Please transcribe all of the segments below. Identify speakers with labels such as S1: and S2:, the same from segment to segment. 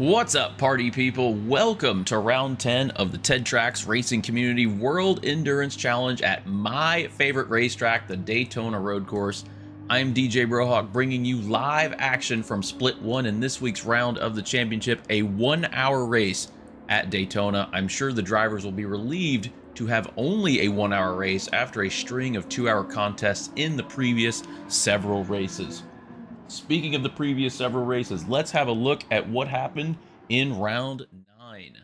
S1: What's up, party people? Welcome to round 10 of the TTRC Racing Community World Endurance Challenge at my favorite racetrack, the Daytona Road Course. I'm DJ Brohawk, bringing you live action from Split 1 in this week's round of the championship, a 1-hour race at Daytona. I'm sure the drivers will be relieved to have only a 1-hour race after a string of 2-hour contests in the previous several races. Speaking of the previous several races, let's have a look at what happened in round 9.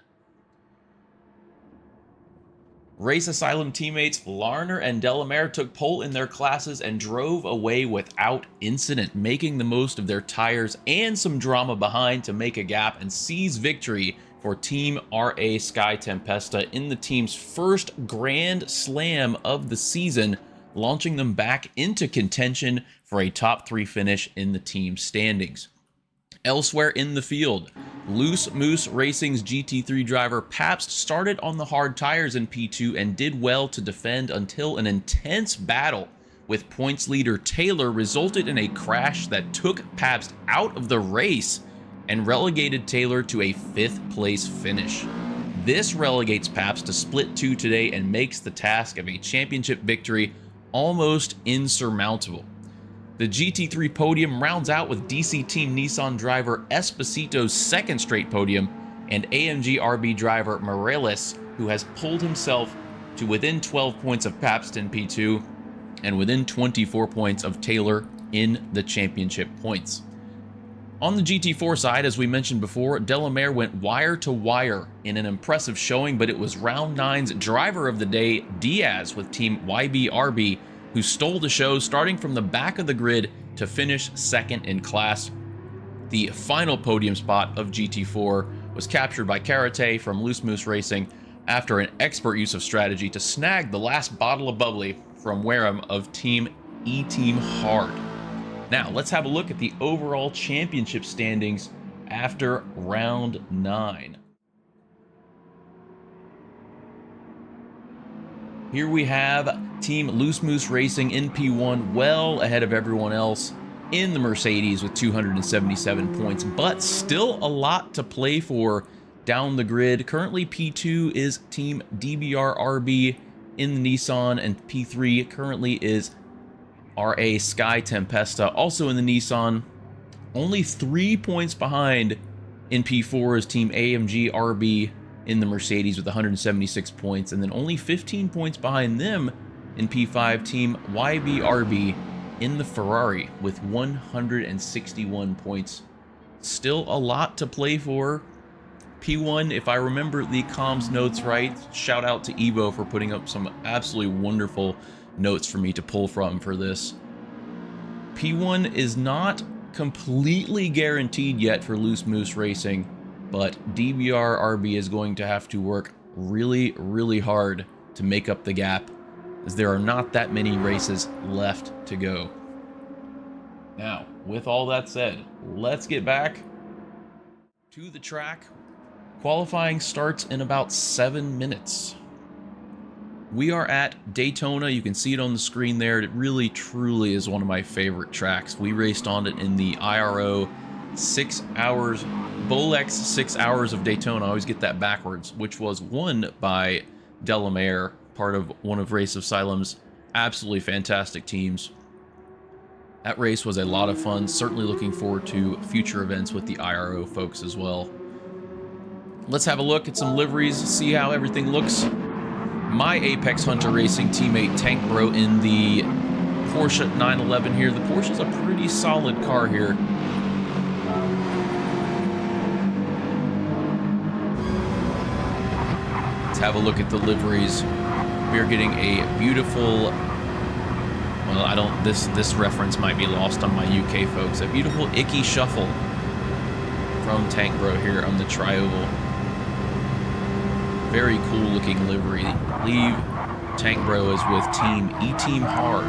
S1: Race Asylum teammates Larner and Delamere took pole in their classes and drove away without incident, making the most of their tires and some drama behind to make a gap and seize victory for Team RA Sky Tempesta in the team's first Grand Slam of the season, launching them back into contention for a top 3 finish in the team standings. Elsewhere in the field, Loose Moose Racing's GT3 driver Pabst started on the hard tires in P2 and did well to defend until an intense battle with points leader Taylor resulted in a crash that took Pabst out of the race and relegated Taylor to a 5th place finish. This relegates Pabst to Split 2 today and makes the task of a championship victory almost insurmountable. The GT3 podium rounds out with DC Team Nissan driver Esposito's second straight podium and AMG RB driver Morales, who has pulled himself to within 12 points of Pabst in P2 and within 24 points of Taylor in the championship points. On the GT4 side, as we mentioned before, Delamere went wire to wire in an impressive showing, but it was round 9's driver of the day, Diaz, with Team YBRB, who stole the show, starting from the back of the grid to finish second in class. The final podium spot of GT4 was captured by Karate from Loose Moose Racing after an expert use of strategy to snag the last bottle of bubbly from Wareham of Team E-Team Hard. Now, let's have a look at the overall championship standings after round 9. Here we have Team Loose Moose Racing in P1, well ahead of everyone else in the Mercedes with 277 points, but still a lot to play for down the grid. Currently, P2 is Team DBR RB in the Nissan, and P3 currently is RA Sky Tempesta, also in the Nissan. Only 3 points behind in P4 is Team AMG RB in the Mercedes with 176 points, and then only 15 points behind them in P5, Team YB RB in the Ferrari with 161 points. Still a lot to play for. P1, if I remember the comms notes right, shout out to Evo for putting up some absolutely wonderful notes for me to pull from for this. P1 is not completely guaranteed yet for Loose Moose Racing, but DBR RB is going to have to work really, really hard to make up the gap, as there are not that many races left to go. Now, with all that said, let's get back to the track. Qualifying starts in about 7 minutes. We are at Daytona. You can see it on the screen there. It really, truly is one of my favorite tracks. We raced on it in the IRO 6 hours, Bolex 6 hours of Daytona. I always get that backwards, which was won by Delamere, part of one of Race of Asylum's absolutely fantastic teams. That race was a lot of fun. Certainly looking forward to future events with the IRO folks as well. Let's have a look at some liveries, see how everything looks. My Apex Hunter Racing teammate Tank Bro in the Porsche 911 here. The Porsche is a pretty solid car here. Let's have a look at the liveries. We are getting a beautiful, well, this reference might be lost on my UK folks. A beautiful Icky Shuffle from Tank Bro here on the Trioval. Very cool looking livery. I believe Tank Bro is with Team E-Team Hard.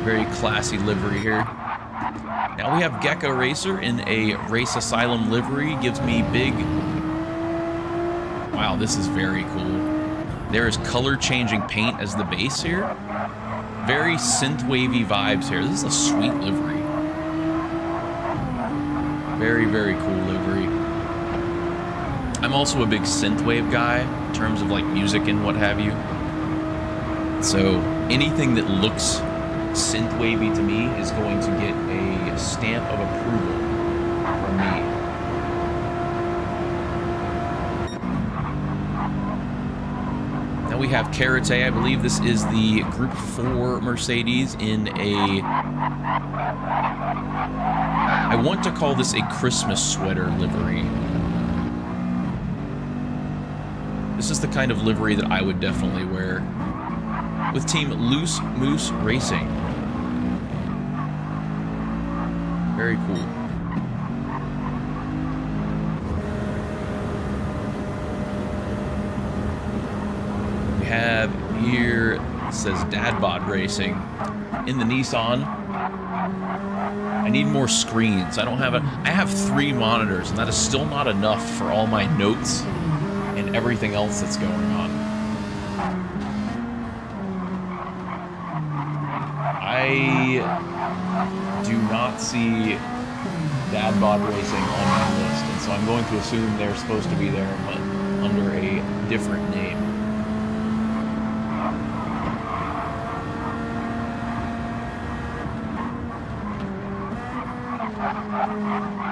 S1: Very classy livery here. Now we have Gecko Racer in a Race Asylum livery. Gives me big... Wow, this is very cool. There is color changing paint as the base here. Very synth-wavy vibes here. This is a sweet livery. Very, very cool livery. I'm also a big synthwave guy in terms of like music and what have you. So anything that looks synthwavy to me is going to get a stamp of approval from me. Now we have Karate. I believe this is the Group 4 Mercedes in a... I want to call this a Christmas sweater livery. This is the kind of livery that I would definitely wear with Team Loose Moose Racing. Very cool. We have here, it says Dadbod Racing in the Nissan. I need more screens. I have 3 monitors, and that is still not enough for all my notes and everything else that's going on. I do not see Dadbod Racing on my list, and so I'm going to assume they're supposed to be there, but under a different name.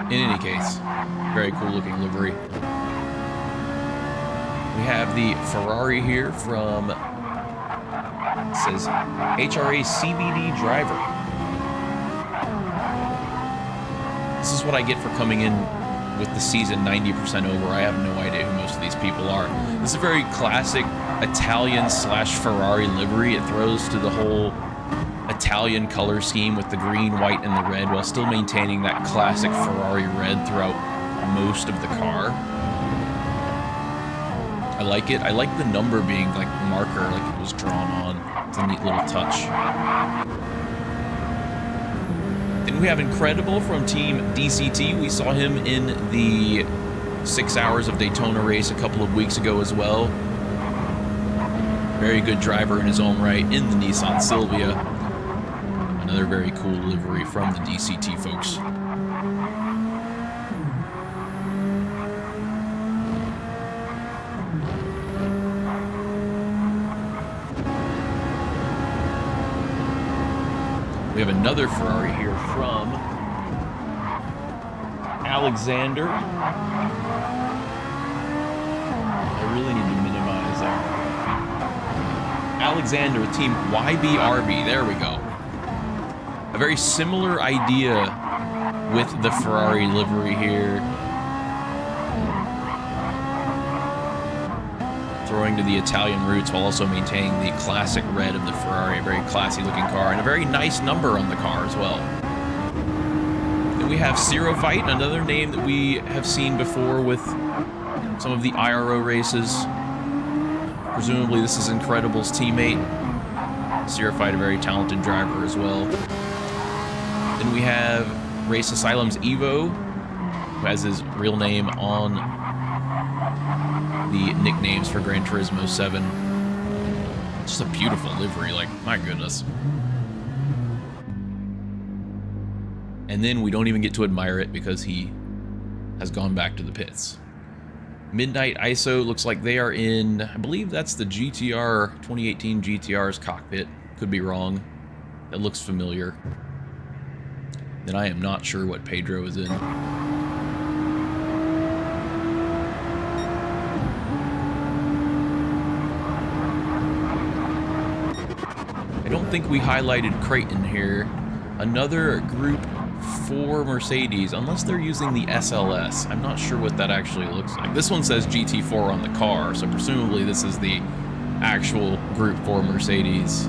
S1: In any case, very cool looking livery. We have the Ferrari here from, it says HRA CBD driver. This is what I get for coming in with the season 90% over. I have no idea who most of these people are. This is a very classic Italian/Ferrari livery. It throws to the whole Italian color scheme with the green, white, and the red, while still maintaining that classic Ferrari red throughout most of the car. I like it. I like the number being like marker checker, like it was drawn on. It's a neat little touch. Then we have Incredible from Team DCT. We saw him in the 6 Hours of Daytona race a couple of weeks ago as well. Very good driver in his own right in the Nissan Silvia. Another very cool livery from the DCT folks. We have another Ferrari here from Alexander. I really need to minimize that. Alexander with Team YBRB. There we go. A very similar idea with the Ferrari livery here. Throwing to the Italian roots while also maintaining the classic red of the Ferrari. A very classy looking car and a very nice number on the car as well. Then we have Zero Fight, another name that we have seen before with some of the IRO races. Presumably this is Incredible's teammate. Zero Fight, a very talented driver as well. Then we have Race Asylum's Evo, who has his real name on the nicknames for Gran Turismo 7. Just a beautiful livery, like, my goodness. And then we don't even get to admire it because he has gone back to the pits. Midnight ISO looks like they are in, I believe that's the GTR, 2018 GTR's cockpit. Could be wrong. That looks familiar. Then I am not sure what Pedro is in. I don't think we highlighted Creighton here. Another Group 4 Mercedes, unless they're using the SLS. I'm not sure what that actually looks like. This one says GT4 on the car, so presumably this is the actual Group 4 Mercedes.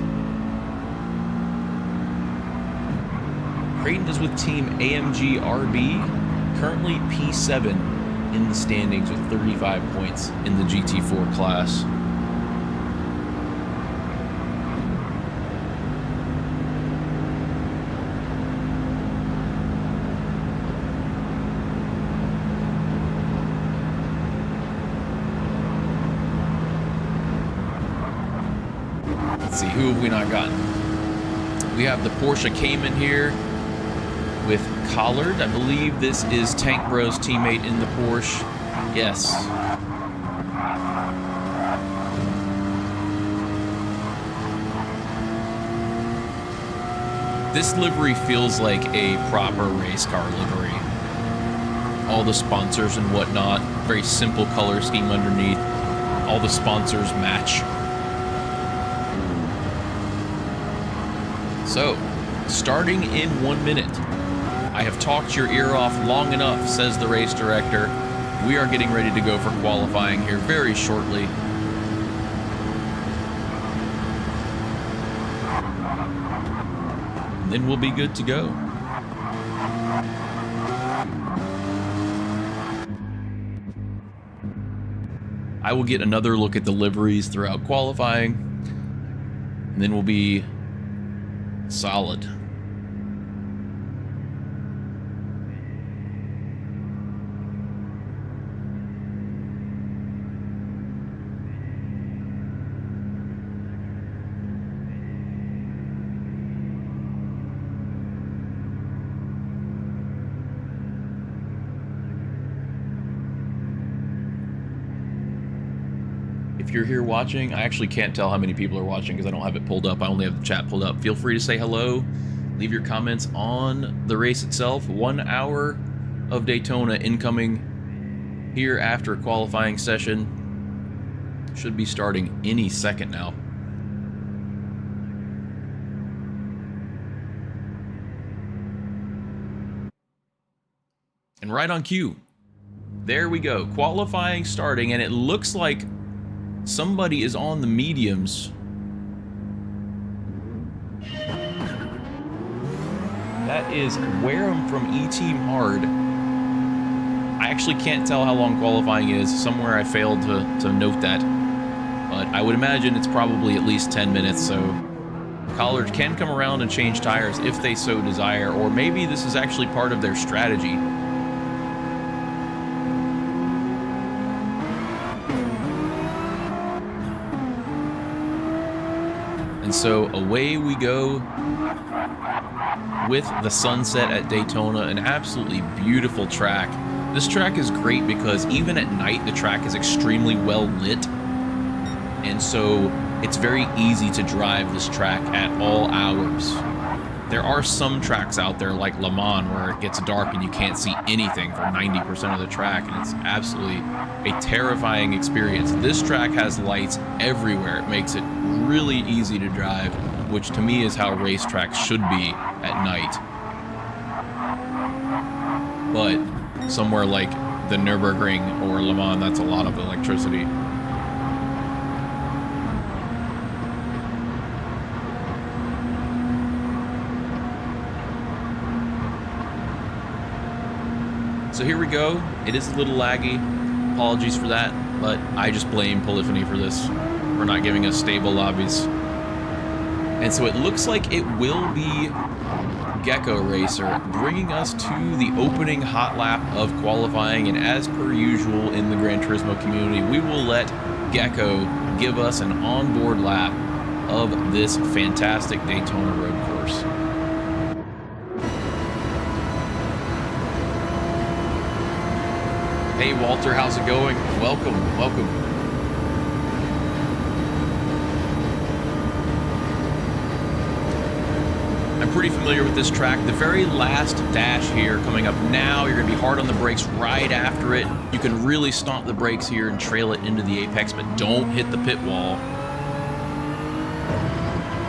S1: Creighton is with Team AMG RB, currently P7 in the standings with 35 points in the GT4 class. Let's see, who have we not gotten? We have the Porsche Cayman here with Collard. I believe this is Tank Bro's teammate in the Porsche. Yes. This livery feels like a proper race car livery. All the sponsors and whatnot. Very simple color scheme underneath. All the sponsors match. So, starting in 1 minute. I have talked your ear off long enough, says the race director. We are getting ready to go for qualifying here very shortly. And then we'll be good to go. I will get another look at the liveries throughout qualifying, and then we'll be solid. If you're here watching, I actually can't tell how many people are watching because I don't have it pulled up. I only have the chat pulled up. Feel free to say hello. Leave your comments on the race itself. 1 hour of Daytona incoming here after a qualifying session. Should be starting any second now. And right on cue. There we go. Qualifying starting, and it looks like somebody is on the mediums. That is Wareham from E-Team Hard. I actually can't tell how long qualifying is. Somewhere I failed to note that. but I would imagine it's probably at least 10 minutes, so Collard can come around and change tires if they so desire, or maybe this is actually part of their strategy. And so away we go with the sunset at Daytona, an absolutely beautiful track. This track is great because even at night the track is extremely well lit, and so it's very easy to drive this track at all hours. There are some tracks out there like Le Mans where it gets dark and you can't see anything for 90% of the track, and it's absolutely a terrifying experience. This track has lights everywhere. It makes it really easy to drive, which to me is how racetracks should be at night. But somewhere like the Nürburgring or Le Mans, that's a lot of electricity. So here we go. It is a little laggy. Apologies for that, but I just blame Polyphony for this, for not giving us stable lobbies. And so it looks like it will be Gecko Racer bringing us to the opening hot lap of qualifying, and as per usual in the Gran Turismo community, we will let Gecko give us an onboard lap of this fantastic Daytona Road Course. Hey Walter, how's it going? Welcome, welcome. I'm pretty familiar with this track. The very last dash here coming up now, you're gonna be hard on the brakes right after it. You can really stomp the brakes here and trail it into the apex, but don't hit the pit wall.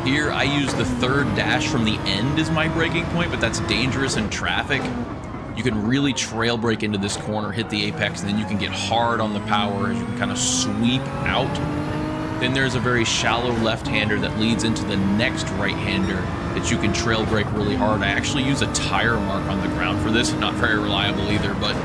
S1: Here, I use the third dash from the end as my braking point, but that's dangerous in traffic. You can really trail brake into this corner, hit the apex, and then you can get hard on the power as you can kind of sweep out. Then there's a very shallow left-hander that leads into the next right-hander that you can trail brake really hard. I actually use a tire mark on the ground for this. Not very reliable either, but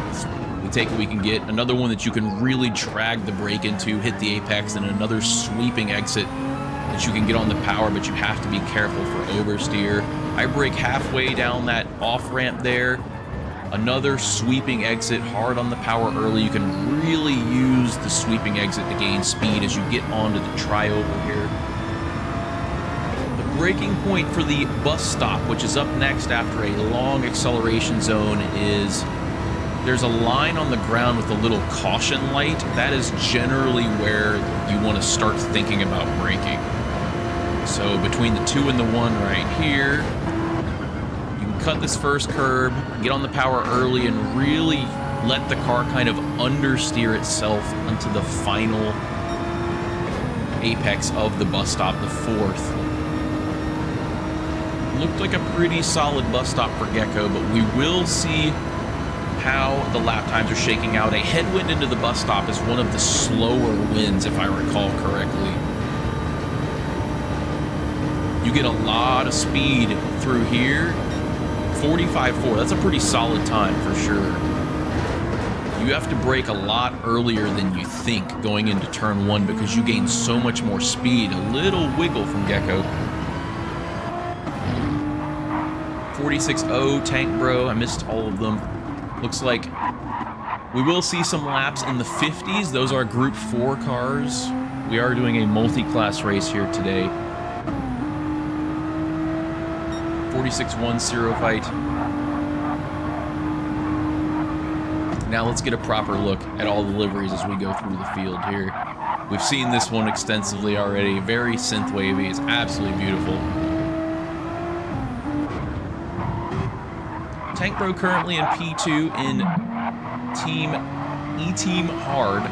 S1: we take what we can get. Another one that you can really drag the brake into, hit the apex, and another sweeping exit that you can get on the power, but you have to be careful for oversteer. I brake halfway down that off-ramp there. Another sweeping exit, hard on the power early. You can really use the sweeping exit to gain speed as you get onto the tri-oval here. The braking point for the bus stop, which is up next after a long acceleration zone, is there's a line on the ground with a little caution light. That is generally where you want to start thinking about braking. So between the 2 and the 1 right here, cut this first curb, get on the power early, and really let the car kind of understeer itself onto the final apex of the bus stop, the 4th. Looked like a pretty solid bus stop for Gecko, but we will see how the lap times are shaking out. A headwind into the bus stop is one of the slower winds, if I recall correctly. You get a lot of speed through here. 45.4, that's a pretty solid time for sure. You have to brake a lot earlier than you think going into turn 1 because you gain so much more speed. A little wiggle from Gecko. 46.0 Tank Bro, I missed all of them. Looks like we will see some laps in the 50s. Those are Group 4 cars. We are doing a multi-class race here today. 46.1 Zero Fight. Now let's get a proper look at all the liveries as we go through the field here. We've seen this one extensively already. Very synth-wavy. It's absolutely beautiful. Tank Bro currently in P2 in E-Team Hard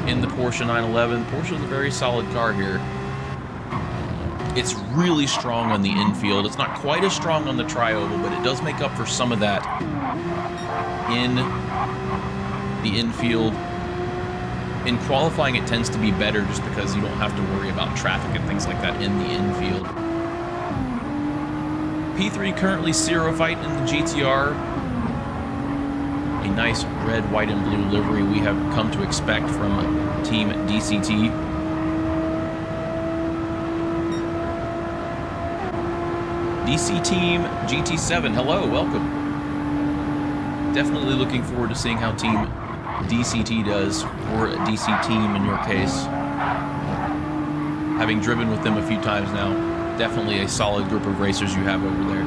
S1: in the Porsche 911. Porsche is a very solid car here. It's really strong on the infield. It's not quite as strong on the tri-oval, but it does make up for some of that in the infield. In qualifying, it tends to be better just because you don't have to worry about traffic and things like that in the infield. P3 currently Zero Fight in the GTR. A nice red, white, and blue livery we have come to expect from Team DCT. DC Team GT7, hello, welcome. Definitely looking forward to seeing how Team DCT does, or DC Team in your case. Having driven with them a few times now, definitely a solid group of racers you have over there.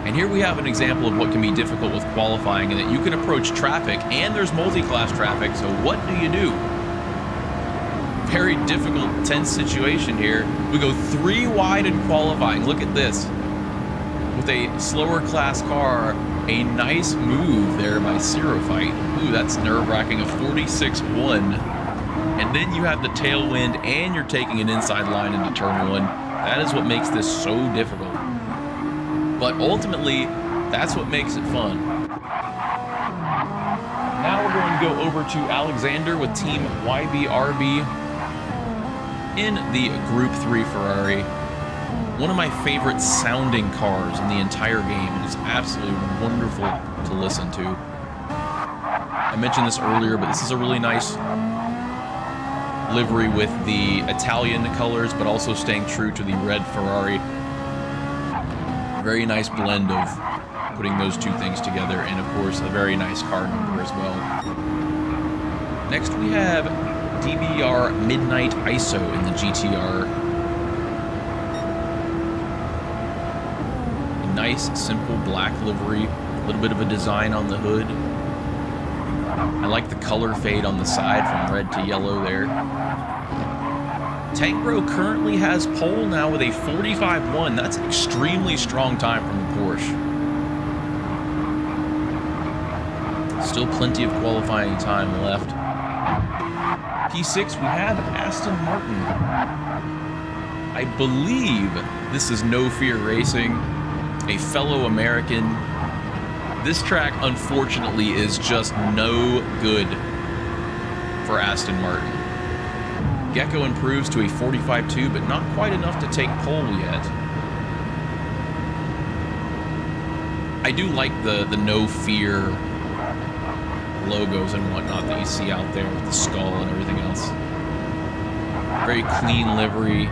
S1: And here we have an example of what can be difficult with qualifying, in that you can approach traffic, and there's multi-class traffic, so what do you do? Very difficult, tense situation here. We go 3 wide in qualifying. Look at this. With a slower class car, a nice move there by Zero Fight. Ooh, that's nerve-wracking, a 46-1. And then you have the tailwind, and you're taking an inside line into turn 1. That is what makes this so difficult. But ultimately, that's what makes it fun. Now we're going to go over to Alexander with Team YBRB in the Group 3 Ferrari. One of my favorite sounding cars in the entire game. It is absolutely wonderful to listen to. I mentioned this earlier, but this is a really nice livery with the Italian colors, but also staying true to the red Ferrari. Very nice blend of putting those two things together, and of course a very nice car number as well. Next we have DBR Midnight ISO in the GTR. A nice simple black livery, a little bit of a design on the hood. I like the color fade on the side from red to yellow there. Tank Bro currently has pole now with a 45-1. That's an extremely strong time from the Porsche. Still plenty of qualifying time left. P6, we have Aston Martin. I believe this is No Fear Racing, a fellow American. This track, unfortunately, is just no good for Aston Martin. Gecko improves to a 45-2, but not quite enough to take pole yet. I do like the No Fear logos and whatnot that you see out there with the skull and everything else. Very clean livery,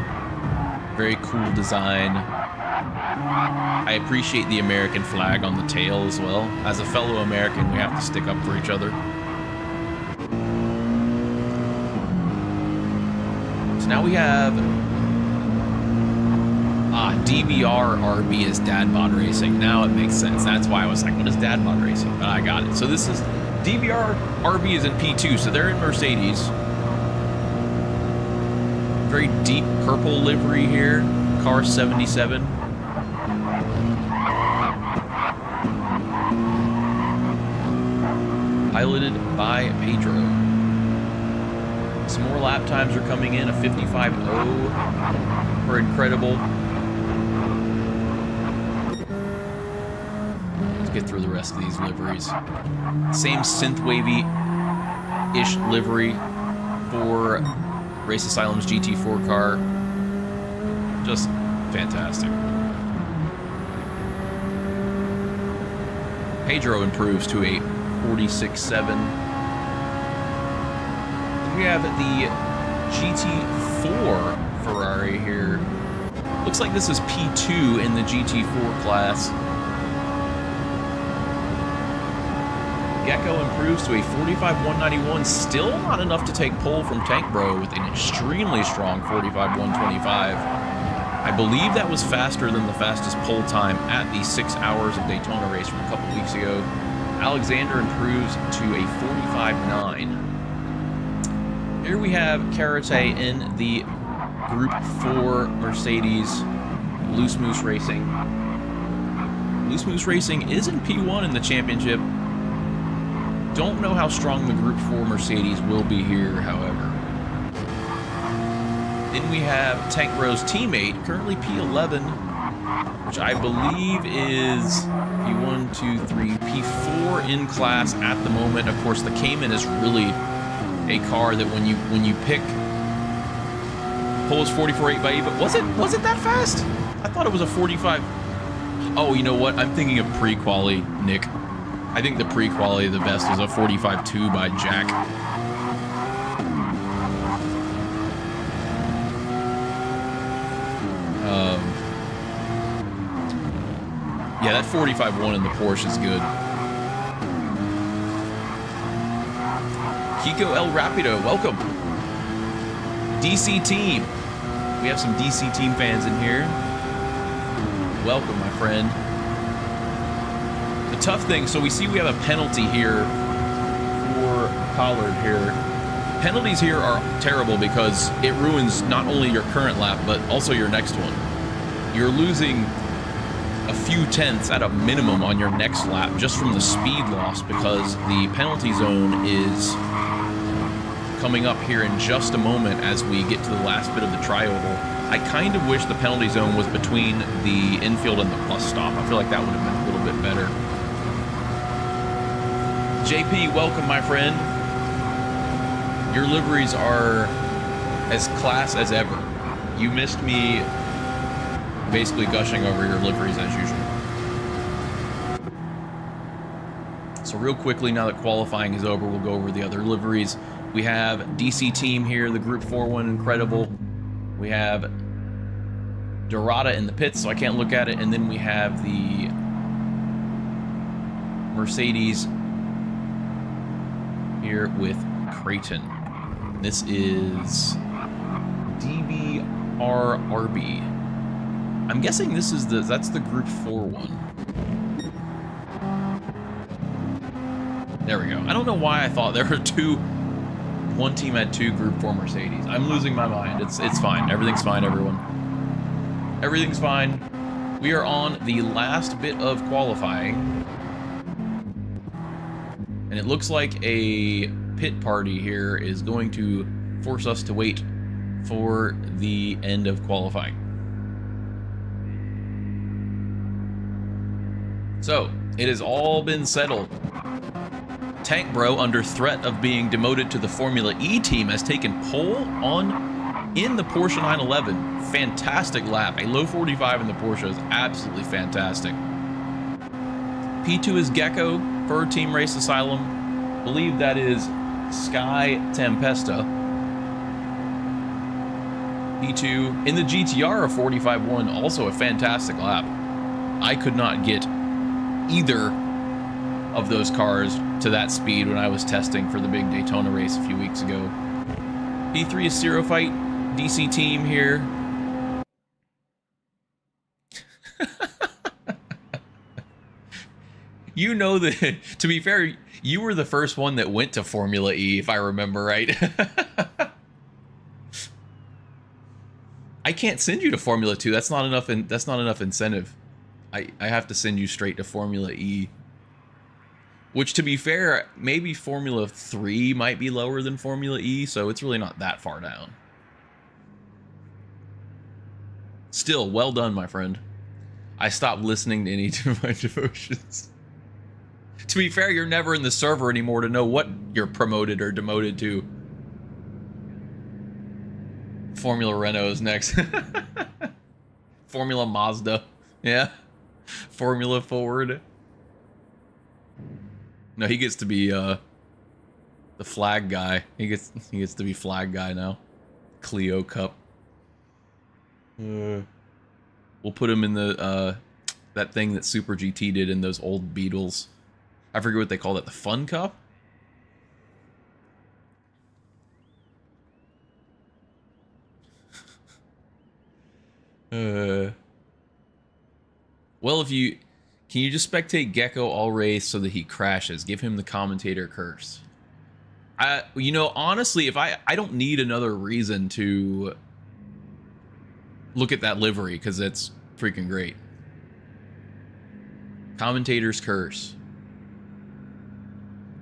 S1: very cool design. I appreciate the American flag on the tail as well. As a fellow American, we have to stick up for each other. So now we have DBR RB is Dad Bod Racing. Now it makes sense. That's why I was like, what is Dad Bod Racing? But I got it. So this is DBR RB is in P2, so they're in Mercedes. Very deep purple livery here. Car 77. Piloted by Pedro. Some more lap times are coming in. A 55.0 for Incredible. Let's get through the rest of these liveries. Same synth-wavy-ish livery for Race Asylum's GT4 car. Just fantastic. Pedro improves to a 46.7. We have the GT4 Ferrari here. Looks like this is P2 in the GT4 class. Gecko improves to a 45.191. Still not enough to take pole from Tank Bro with an extremely strong 45.125. I believe that was faster than the fastest pole time at the 6 hours of Daytona race from a couple weeks ago. Alexander improves to a 45.9. Here we have Karate in the Group 4 Mercedes Loose Moose Racing. Loose Moose Racing is in P1 in the championship. Don't know how strong the Group 4 Mercedes will be here, however. Then we have Tank Bro's teammate, currently P11, which I believe is P1, 2, 3, P4 in class at the moment. Of course, the Cayman is really a car that when you pick pole is 44.8 but was it that fast? I thought it was a 45. Oh, you know what? I'm thinking of pre-quali, Nick. I think the pre-quali the best was a 45.2 by Jack. Yeah, that 45-1 in the Porsche is good. Kiko El Rapido, welcome. DC Team. We have some DC Team fans in here. Welcome, my friend. The tough thing, so we see we have a penalty here for Collard here. Penalties here are terrible because it ruins not only your current lap, but also your next one. You're losing a few tenths at a minimum on your next lap just from the speed loss because the penalty zone is coming up here in just a moment as we get to the last bit of the trioval. I kind of wish the penalty zone was between the infield and the bus stop. I feel like that would have been a little bit better. JP, welcome, my friend. Your liveries are as class as ever. You missed me basically gushing over your liveries as usual. So real quickly, now that qualifying is over, we'll go over the other liveries. We have DC Team here, the Group 4-1 Incredible. We have Dorada in the pits, so I can't look at it. And then we have the Mercedes here with Creighton. This is DBRRB. I'm guessing this is that's the Group 4-1. There we go. I don't know why I thought there were one team had two Group 4 Mercedes. I'm losing my mind. It's fine. Everything's fine, everyone. Everything's fine. We are on the last bit of qualifying. And it looks like a pit party here is going to force us to wait for the end of qualifying. So, it has all been settled. Tank Bro, under threat of being demoted to the Formula E team, has taken pole in the Porsche 911. Fantastic lap. A low 45 in the Porsche is absolutely fantastic. P2 is Gecko for Team Race Asylum. I believe that is Sky Tempesta. P2 in the GTR, a 45-1, also a fantastic lap. I could not get either of those cars to that speed when I was testing for the big Daytona race a few weeks ago. P3 is Zero Fight, DC Team here. You know that, to be fair, you were the first one that went to Formula E, if I remember right. I can't send you to Formula 2. That's not enough incentive. I have to send you straight to Formula E. Which, to be fair, maybe Formula 3 might be lower than Formula E, so it's really not that far down. Still, well done, my friend. I stopped listening to any of my devotions. To be fair, you're never in the server anymore to know what you're promoted or demoted to. Formula Renault is next. Formula Mazda. Yeah. Formula Ford. No, he gets to be the flag guy. He gets to be flag guy now. Clio Cup. We'll put him in the that thing that Super GT did in those old Beetles. I forget what they called it. The Fun Cup. Well, if you... Can you just spectate Gecko all race so that he crashes? Give him the commentator curse. You know, honestly, if I don't need another reason to look at that livery, because it's freaking great. Commentator's curse.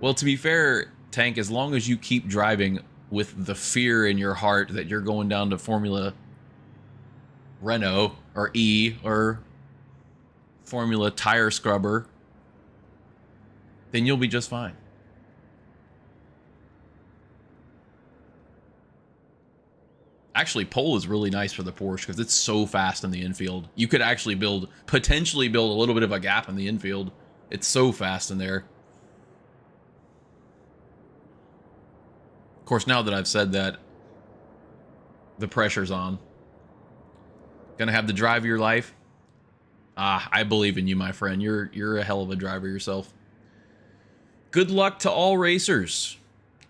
S1: Well, to be fair, Tank, as long as you keep driving with the fear in your heart that you're going down to Formula Renault or E or Formula Tire Scrubber, then you'll be just fine. Actually, pole is really nice for the Porsche because it's so fast in the infield. You could actually potentially build a little bit of a gap in the infield. It's so fast in there. Of course, now that I've said that, the pressure's on. Gonna have the drive of your life. Ah, I believe in you, my friend. You're a hell of a driver yourself. Good luck to all racers.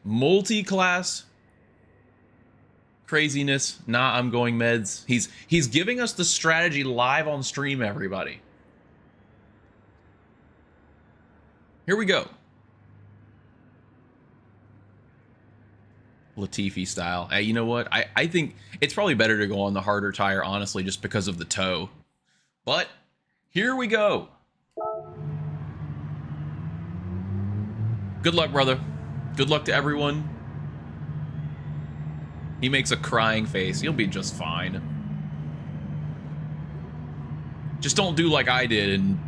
S1: Multi-class craziness. Nah, I'm going meds. He's giving us the strategy live on stream, everybody. Here we go. Latifi style. Hey, you know what? I think it's probably better to go on the harder tire, honestly, just because of the toe. But here we go. Good luck, brother. Good luck to everyone. He makes a crying face. You'll be just fine. Just don't do like I did and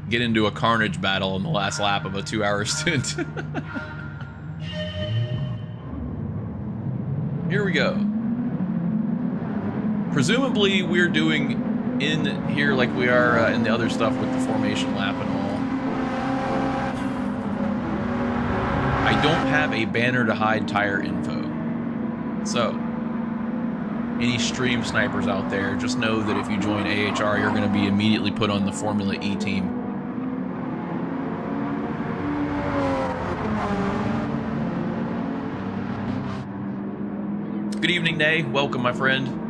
S1: get into a carnage battle in the last lap of a 2-hour stint. Here we go. Presumably we're doing in here like we are in the other stuff with the formation lap and all. I don't have a banner to hide tire info. So, any stream snipers out there, just know that if you join AHR, you're going to be immediately put on the Formula E team. Good evening, Nay. Welcome, my friend.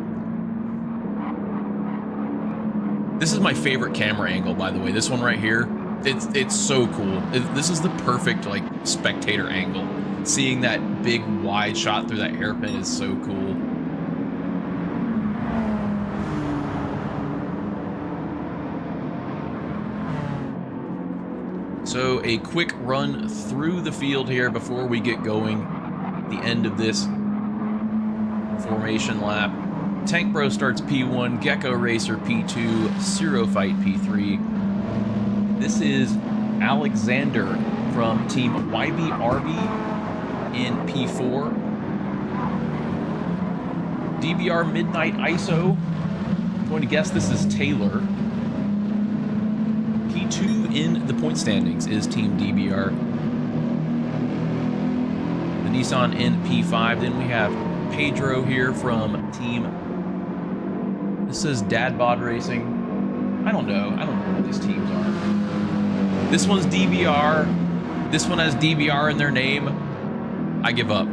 S1: This is my favorite camera angle, by the way. This one right here. It's so cool. This is the perfect like spectator angle. Seeing that big wide shot through that hairpin is so cool. So a quick run through the field here before we get going. The end of this formation lap. Tank Bro starts P1, Gecko Racer P2, Zero Fight P3. This is Alexander from Team YBRB in P4. DBR Midnight ISO. I'm going to guess this is Taylor. P2 in the point standings is Team DBR. The Nissan in P5. Then we have Pedro here from Team. This says Dad Bod Racing. I don't know what these teams are. This one's DBR. This one has DBR in their name. I give up.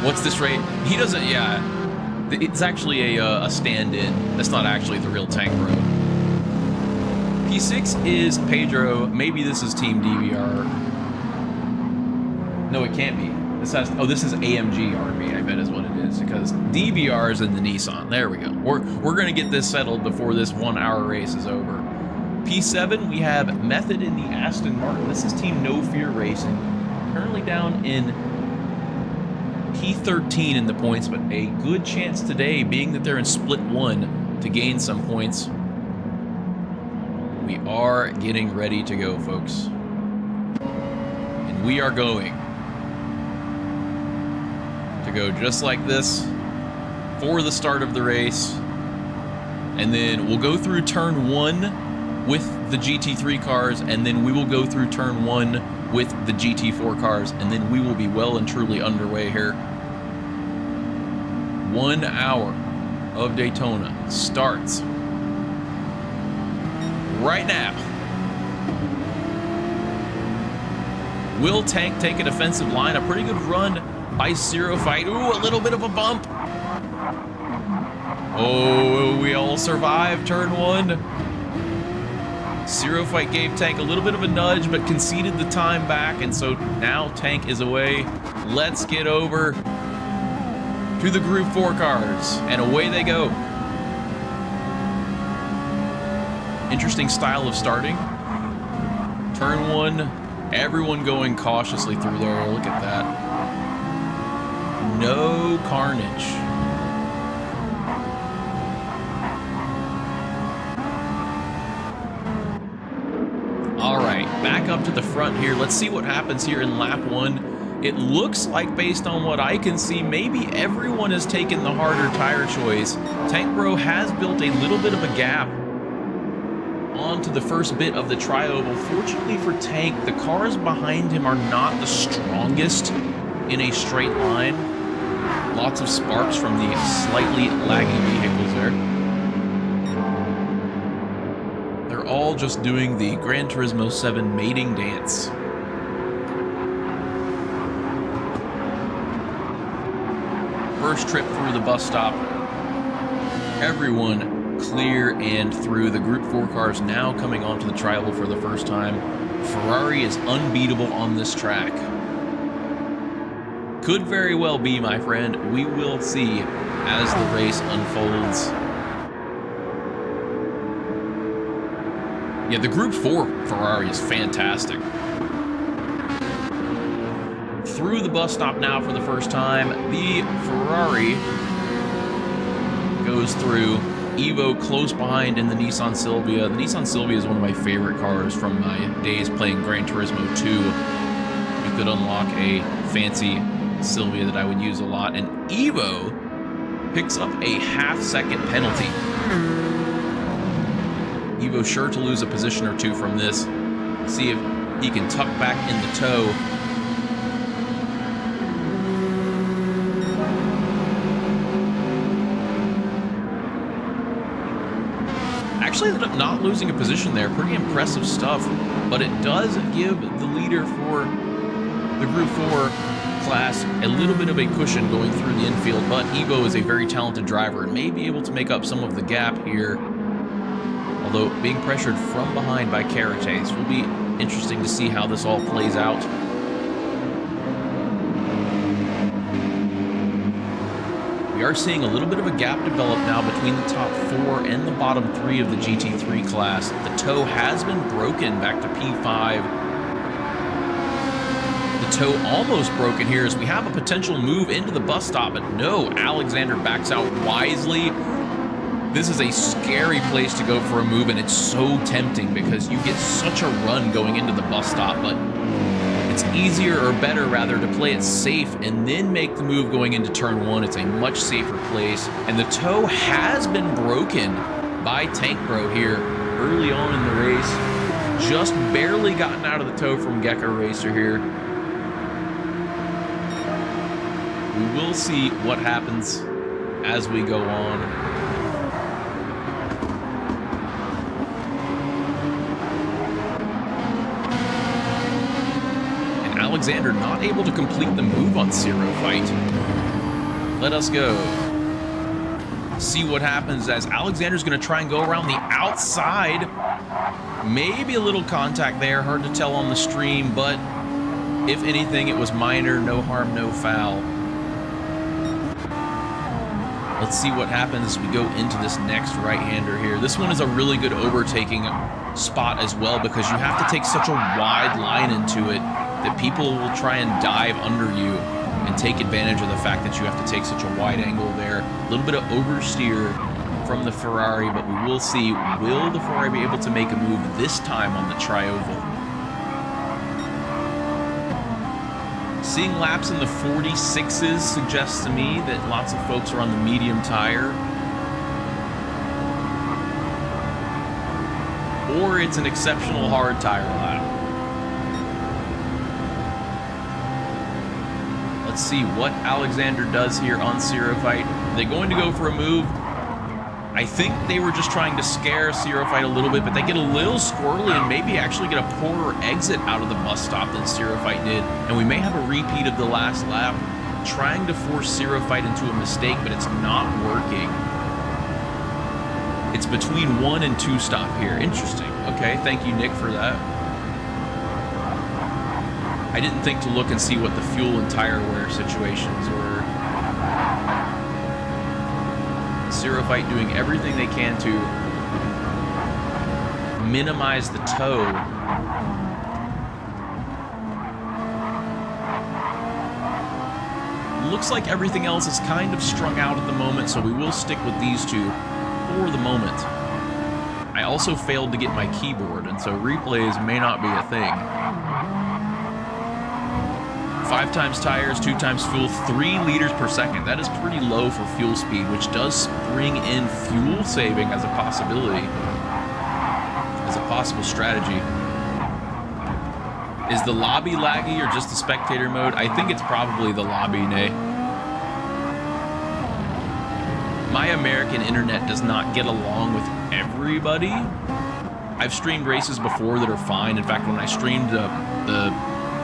S1: What's this rate? He doesn't, yeah. It's actually a stand-in. That's not actually the real Tank Bro. P6 is Pedro. Maybe this is Team DBR. No, it can't be. This has, oh, this is AMG RB, I bet is what it is, because DBR is in the Nissan. There we go. We're gonna get this settled before this 1-hour race is over. P7, we have Method in the Aston Martin. This is Team No Fear Racing. Currently down in P13 in the points, but a good chance today, being that they're in split 1, to gain some points. We are getting ready to go, folks. And we are going to go just like this for the start of the race. And then we'll go through turn 1 with the GT3 cars, and then we will go through turn 1 with the GT4 cars, and then we will be well and truly underway here. 1 hour of Daytona starts right now. Will Tank take a defensive line? A pretty good run by Zero Fight. Ooh, a little bit of a bump. Oh, we all survived turn 1. Zero Fight gave Tank a little bit of a nudge, but conceded the time back, and so now Tank is away. Let's get over to the Group 4 cars, and away they go. Interesting style of starting. Turn 1, everyone going cautiously through there. Look at that. No carnage. All right, back up to the front here. Let's see what happens here in lap 1. It looks like, based on what I can see, maybe everyone has taken the harder tire choice. Tank Bro has built a little bit of a gap onto the first bit of the tri-oval. Fortunately for Tank, the cars behind him are not the strongest in a straight line. Lots of sparks from the slightly laggy vehicles there. They're all just doing the Gran Turismo 7 mating dance. First trip through the bus stop. Everyone clear and through. The Group 4 cars now coming onto the tri-oval for the first time. Ferrari is unbeatable on this track. Could very well be, my friend. We will see as the race unfolds. Yeah, the Group 4 Ferrari is fantastic. Through the bus stop now for the first time. The Ferrari goes through. Evo close behind in the Nissan Silvia. The Nissan Silvia is one of my favorite cars from my days playing Gran Turismo 2. You could unlock a fancy Silvia that I would use a lot. And Evo picks up a half-second penalty. Evo sure to lose a position or two from this. See if he can tuck back in the toe. Actually ended up not losing a position there. Pretty impressive stuff. But it does give the leader for the Group 4 class a little bit of a cushion going through the infield. But Evo is a very talented driver and may be able to make up some of the gap here. Although being pressured from behind by Carates will be interesting to see how this all plays out. We are seeing a little bit of a gap develop now between the top 4 and the bottom 3 of the GT3 class. The toe has been broken back to P5. The toe almost broken here as we have a potential move into the bus stop, but no, Alexander backs out wisely. This is a scary place to go for a move, and it's so tempting because you get such a run going into the bus stop, but it's easier, or better rather, to play it safe and then make the move going into turn 1. It's a much safer place, and the toe has been broken by Tank Bro here early on in the race. Just barely gotten out of the toe from Gecko Racer here. We will see what happens as we go on. Alexander not able to complete the move on Zero Fight. Let us go. See what happens as Alexander's going to try and go around the outside. Maybe a little contact there. Hard to tell on the stream, but if anything, it was minor. No harm, no foul. Let's see what happens as we go into this next right-hander here. This one is a really good overtaking spot as well because you have to take such a wide line into it that people will try and dive under you and take advantage of the fact that you have to take such a wide angle there. A little bit of oversteer from the Ferrari, but we will see, will the Ferrari be able to make a move this time on the tri-oval? Seeing laps in the 46s suggests to me that lots of folks are on the medium tire. Or it's an exceptional hard tire lap. Let's see what Alexander does here on Zero Fight. Are they going to go for a move? I think they were just trying to scare Zero Fight a little bit, but they get a little squirrely and maybe actually get a poorer exit out of the bus stop than Zero Fight did. And we may have a repeat of the last lap, trying to force Zero Fight into a mistake, but it's not working. It's between 1 and 2 stop here. Interesting. Okay, thank you, Nick, for that. I didn't think to look and see what the fuel and tire wear situations were. Zero Fight doing everything they can to minimize the toe. Looks like everything else is kind of strung out at the moment, so we will stick with these two for the moment. I also failed to get my keyboard, and so replays may not be a thing. 5 times tires, 2 times fuel, 3 liters per second. That is pretty low for fuel speed, which does bring in fuel saving as a possibility, as a possible strategy. Is the lobby laggy or just the spectator mode? I think it's probably the lobby, Nay. My American internet does not get along with everybody. I've streamed races before that are fine. In fact, when I streamed the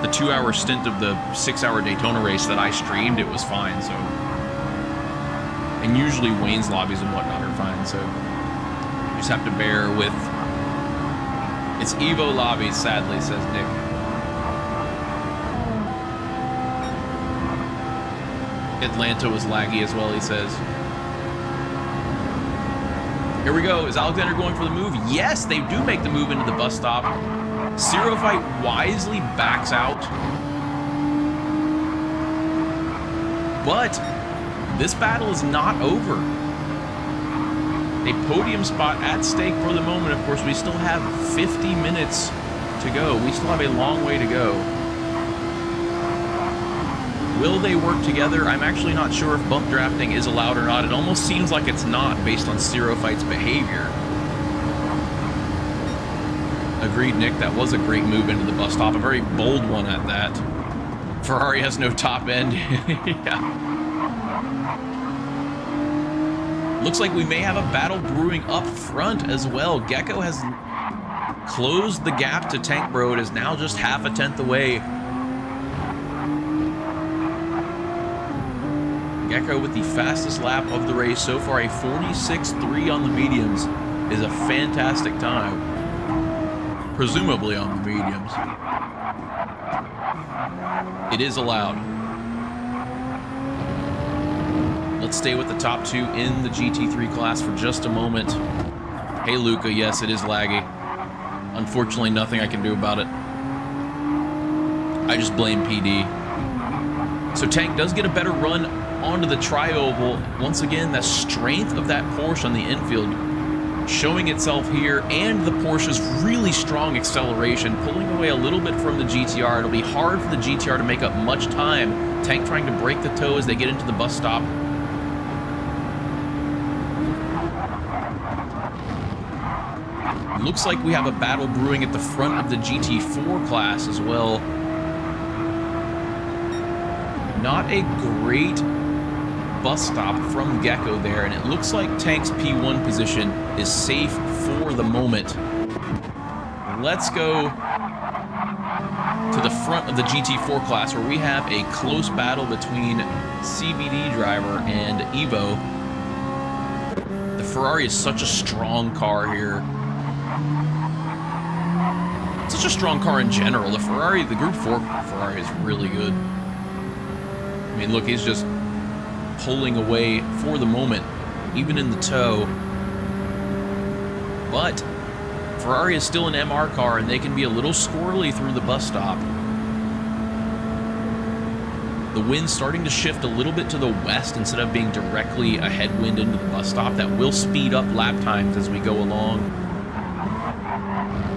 S1: 2-hour stint of the 6-hour Daytona race that I streamed, it was fine. So, and usually Wayne's lobbies and whatnot are fine. So, you just have to bear with. It's Evo lobbies, sadly, says Nick. Atlanta was laggy as well, he says. Here we go. Is Alexander going for the move? Yes, they do make the move into the bus stop. Zero Fight wisely backs out. But this battle is not over. A podium spot at stake for the moment. Of course, we still have 50 minutes to go. We still have a long way to go. Will they work together? I'm actually not sure if bump drafting is allowed or not. It almost seems like it's not based on Zero Fight's behavior. Agreed, Nick. That was a great move into the bus stop. A very bold one at that. Ferrari has no top end. Yeah. Looks like we may have a battle brewing up front as well. Gecko has closed the gap to Tank Bro. It is now just half a tenth away. Gecko with the fastest lap of the race so far, a 46.3 on the mediums, is a fantastic time. Presumably on the mediums. It is allowed. Let's stay with the top two in the GT3 class for just a moment. Hey, Luca, yes, it is laggy. Unfortunately, nothing I can do about it. I just blame PD. So Tank does get a better run onto the tri-oval. Once again, the strength of that Porsche on the infield showing itself here, and the Porsche's really strong acceleration, pulling away a little bit from the GTR. It'll be hard for the GTR to make up much time. Tank trying to break the toe as they get into the bus stop. Looks like we have a battle brewing at the front of the GT4 class as well. Not a great bus stop from Gecko there, and it looks like Tank's P1 position is safe for the moment. Let's go to the front of the GT4 class, where we have a close battle between CBD driver and Evo. The Ferrari is such a strong car here. Such a strong car in general. The Ferrari, the Group 4 Ferrari is really good. I mean, look, he's just pulling away for the moment, even in the toe. But Ferrari is still an MR car, and they can be a little squirrely through the bus stop. The wind's starting to shift a little bit to the west instead of being directly a headwind into the bus stop. That will speed up lap times as we go along.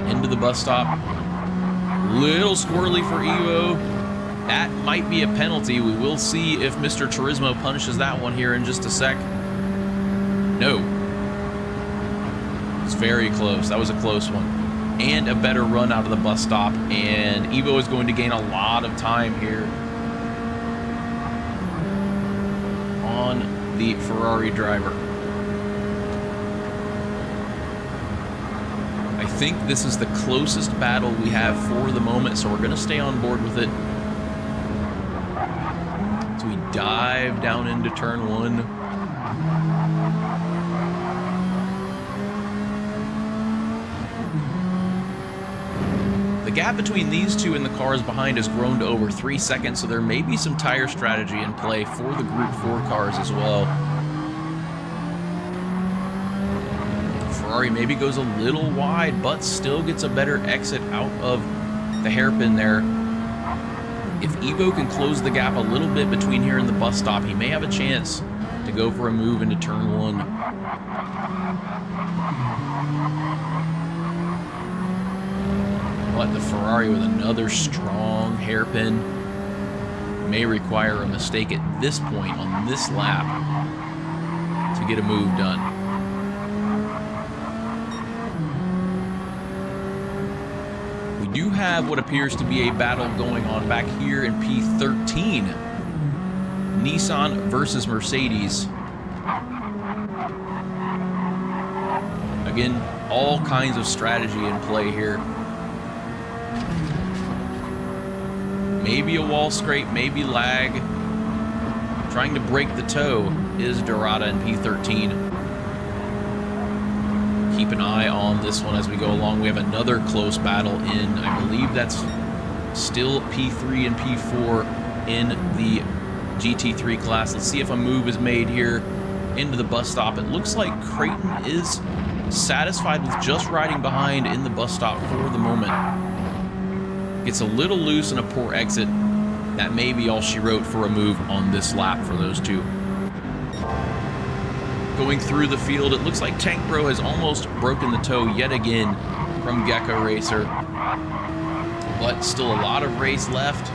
S1: Into the bus stop. Little squirrely for Evo. That might be a penalty. We will see if Mr. Turismo punishes that one here in just a sec. No. It's very close. That was a close one. And a better run out of the bus stop. And Evo is going to gain a lot of time here on the Ferrari driver. I think this is the closest battle we have for the moment, so we're going to stay on board with it. So we dive down into turn one. The gap between these two and the cars behind has grown to over 3 seconds, so there may be some tire strategy in play for the Group 4 cars as well. Ferrari maybe goes a little wide, but still gets a better exit out of the hairpin there. If Evo can close the gap a little bit between here and the bus stop, he may have a chance to go for a move into turn one. But the Ferrari with another strong hairpin may require a mistake at this point on this lap to get a move done. We do have what appears to be a battle going on back here in P13. Nissan versus Mercedes. Again, all kinds of strategy in play here. Maybe a wall scrape, maybe lag. Trying to break the toe is Dorada in P13. Keep an eye on this one as we go along. We have another close battle in, I believe that's still P3 and P4 in the GT3 class. Let's see if a move is made here into the bus stop. It looks like Creighton is satisfied with just riding behind in the bus stop for the moment. Gets a little loose and a poor exit. That may be all she wrote for a move on this lap for those two. Going through the field, it looks like Tank Bro has almost broken the toe yet again from Gecko Racer. But still a lot of race left.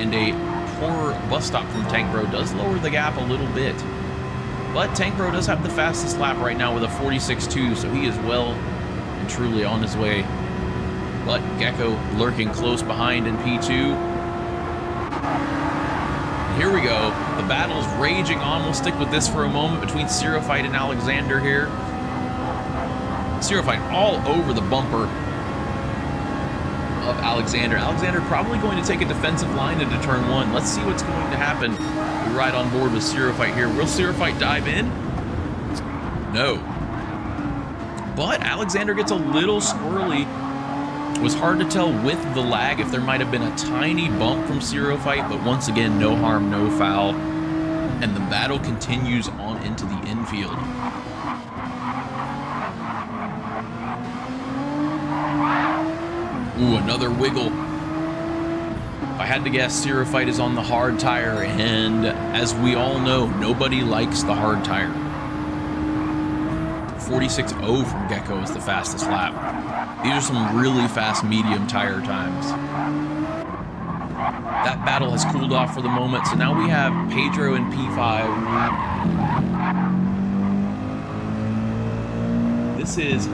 S1: And a poor bus stop from Tank Bro does lower the gap a little bit. But Tank Bro does have the fastest lap right now with a 46.2, so he is well and truly on his way. But Gecko lurking close behind in P2. Here we go. The battle is raging on. We'll stick with this for a moment between Cerophyte and Alexander here. Cerophyte all over the bumper of Alexander. Alexander probably going to take a defensive line into turn one. Let's see what's going to happen. We ride on board with Cerophyte here. Will Cerophyte dive in? No. But Alexander gets a little squirrely. It was hard to tell with the lag if there might have been a tiny bump from Cerophyte, but once again, no harm, no foul. And the battle continues on into the infield. Ooh, another wiggle. If I had to guess, Cerophyte is on the hard tire, and as we all know, nobody likes the hard tire. 46.0 from Gecko is the fastest lap. These are some really fast medium tire times. That battle has cooled off for the moment, so now we have Pedro in P5. This is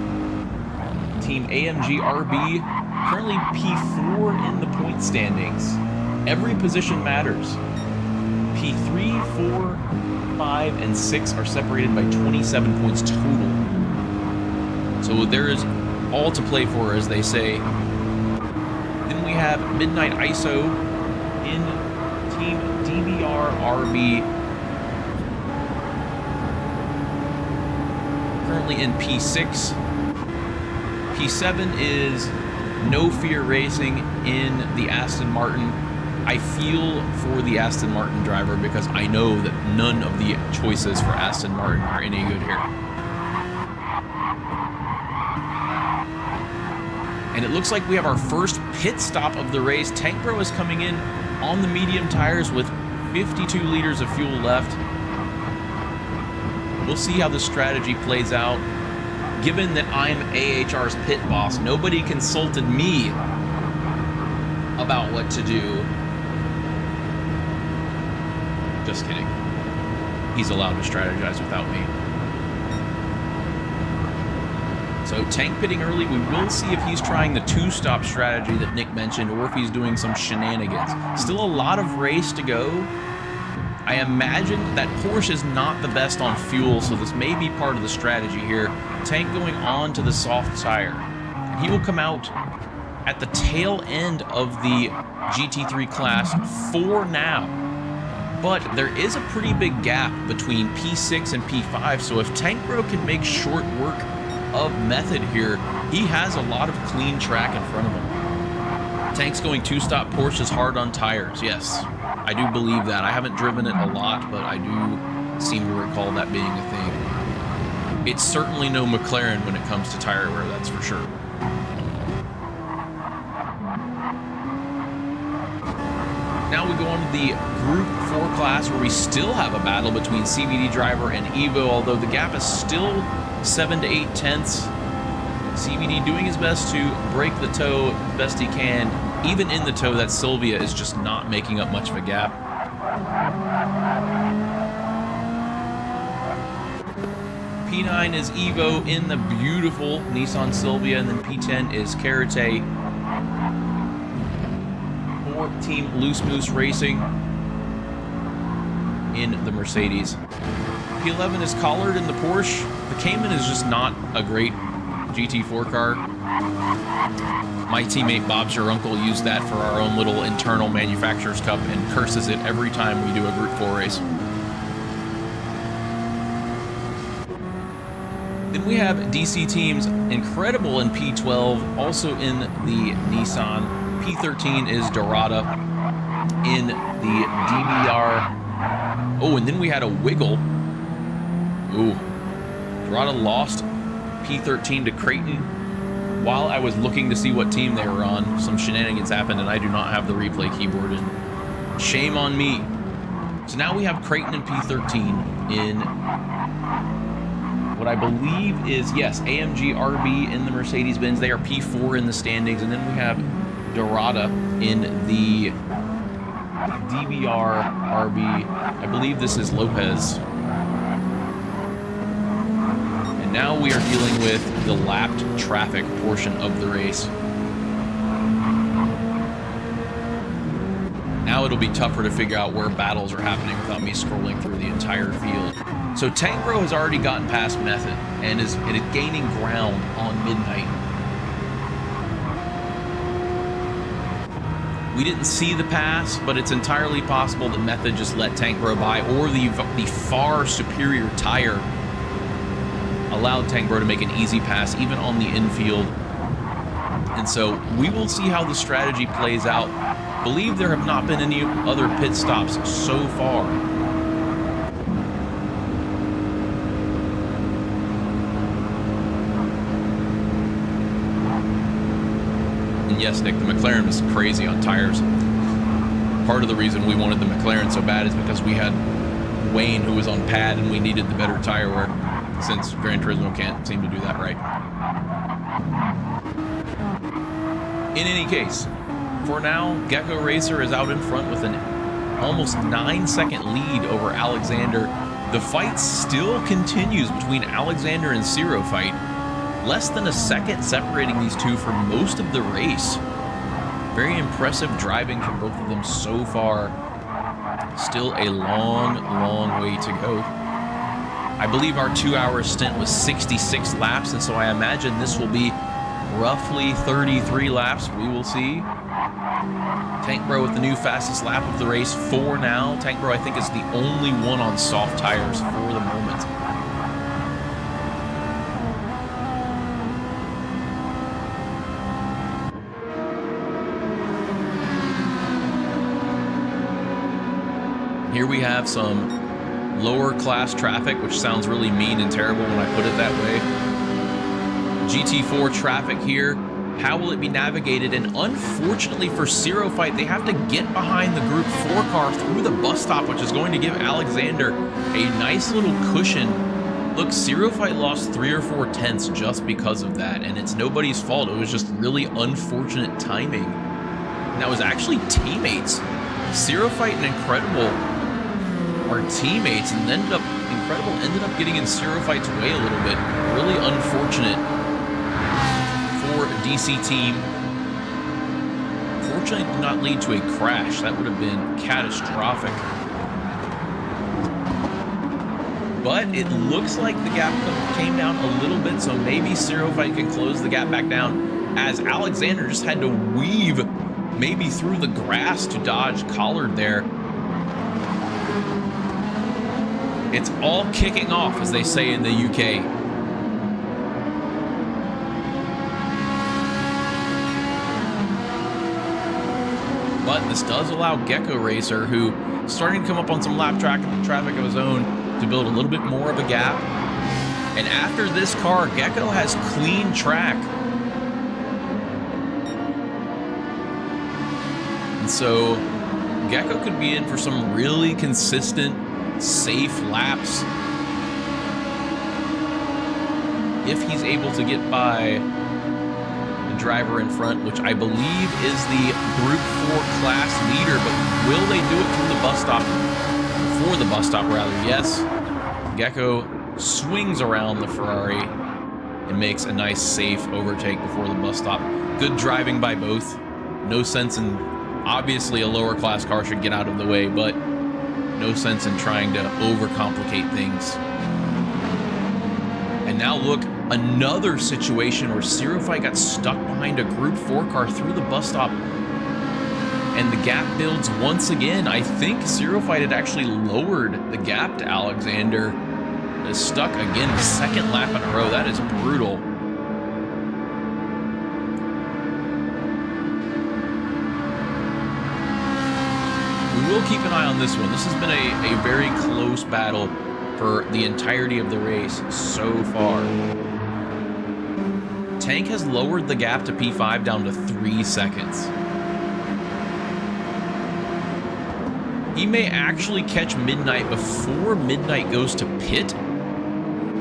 S1: Team AMG RB, currently P4 in the point standings. Every position matters. P3, 4, 5, and 6 are separated by 27 points total. So there is all to play for, as they say. Then we have Midnight ISO in Team DBR RB, currently in P6. P7 is No Fear Racing in the Aston Martin. I feel for the Aston Martin driver because I know that none of the choices for Aston Martin are any good here. And it looks like we have our first pit stop of the race. Tank Bro is coming in on the medium tires with 52 liters of fuel left. We'll see how the strategy plays out. Given that I'm AHR's pit boss, nobody consulted me about what to do. Just kidding. He's allowed to strategize without me. So Tank pitting early, we will see if he's trying the two-stop strategy that Nick mentioned or if he's doing some shenanigans. Still a lot of race to go. I imagine that Porsche is not the best on fuel, so this may be part of the strategy here. Tank going on to the soft tire. And he will come out at the tail end of the GT3 class for now. But there is a pretty big gap between P6 and P5, so if Tank Bro can make short work of method here, he has a lot of clean track in front of him. Tank's going two-stop. Porsche is hard on tires. Yes, I do believe that. I haven't driven it a lot, but I do seem to recall that being a thing. It's certainly no McLaren when it comes to tire wear, that's for sure. Now we go on to the Group 4 class, where we still have a battle between CVD driver and Evo, although the gap is still 7 to 8 tenths. CVD doing his best to break the toe best he can. Even in the toe, that Sylvia is just not making up much of a gap. P9 is Evo in the beautiful Nissan Sylvia, and then P10 is Karate for Team Loose Moose Racing in the Mercedes. P11 is collared in the Porsche. The Cayman is just not a great GT4 car. My teammate Bob's your uncle used that for our own little internal manufacturer's cup and curses it every time we do a Group 4 race. Then we have DC Teams, incredible in P12, also in the Nissan. P13 is Dorada in the DBR. Oh, and then we had a wiggle. Ooh. Dorada lost P13 to Creighton. While I was looking to see what team they were on, some shenanigans happened, and I do not have the replay keyboard, and shame on me. So now we have Creighton and P13 in what I believe is, yes, AMG RB in the Mercedes-Benz. They are P4 in the standings, and then we have Dorada in the DBR RB. I believe this is Lopez. And now we are dealing with the lapped traffic portion of the race. Now it'll be tougher to figure out where battles are happening without me scrolling through the entire field. So Tank Bro has already gotten past Method and is gaining ground on Midnight. We didn't see the pass, but it's entirely possible that Method just let Tank Bro by, or the far superior tire allowed Tank Bro to make an easy pass, even on the infield. And so we will see how the strategy plays out. I believe there have not been any other pit stops so far. And yes, Nick, the McLaren is crazy on tires. Part of the reason we wanted the McLaren so bad is because we had Wayne, who was on pad, and we needed the better tire wear, since Gran Turismo can't seem to do that right. In any case, for now, Gecko Racer is out in front with an almost 9-second lead over Alexander. The fight still continues between Alexander and Zero Fight. Less than a second separating these two for most of the race. Very impressive driving from both of them so far. Still a long, long way to go. I believe our 2-hour stint was 66 laps, and so I imagine this will be roughly 33 laps. We will see. Tank Bro with the new fastest lap of the race for now. Tank Bro, I think, is the only one on soft tires for the moment. Here we have some lower class traffic, which sounds really mean and terrible when I put it that way. GT4 traffic here. How will it be navigated? And unfortunately for Zero Fight, they have to get behind the Group 4 car through the bus stop, which is going to give Alexander a nice little cushion. Look, Zero Fight lost 3 or 4 tenths just because of that, and it's nobody's fault. It was just really unfortunate timing. And that was actually teammates. Zero Fight and Incredible are teammates, and Incredible ended up getting in Zero Fight's way a little bit. Really unfortunate for DC Team. Fortunately, it did not lead to a crash. That would have been catastrophic. But it looks like the gap came down a little bit, so maybe Zero Fight can close the gap back down, as Alexander just had to weave maybe through the grass to dodge Collard there. It's all kicking off, as they say in the UK. But this does allow Gecko Racer, who is starting to come up on some lap traffic of his own, to build a little bit more of a gap. And after this car, Gecko has clean track. And so Gecko could be in for some really consistent, safe laps if he's able to get by the driver in front, which I believe is the Group 4 class leader. But will they do it from the bus stop? For the bus stop, rather. Yes. Gecko swings around the Ferrari and makes a nice, safe overtake before the bus stop. Good driving by both. No sense in... Obviously, a lower class car should get out of the way, but No sense in trying to overcomplicate things. And now look, another situation where Zero Fight got stuck behind a Group 4 car through the bus stop. And the gap builds once again. I think Zero Fight had actually lowered the gap to Alexander. Is stuck again, the second lap in a row. That is brutal. We will keep an eye on this one. This has been a very close battle for the entirety of the race so far. Tank has lowered the gap to P5 down to 3 seconds. He may actually catch Midnight before Midnight goes to pit,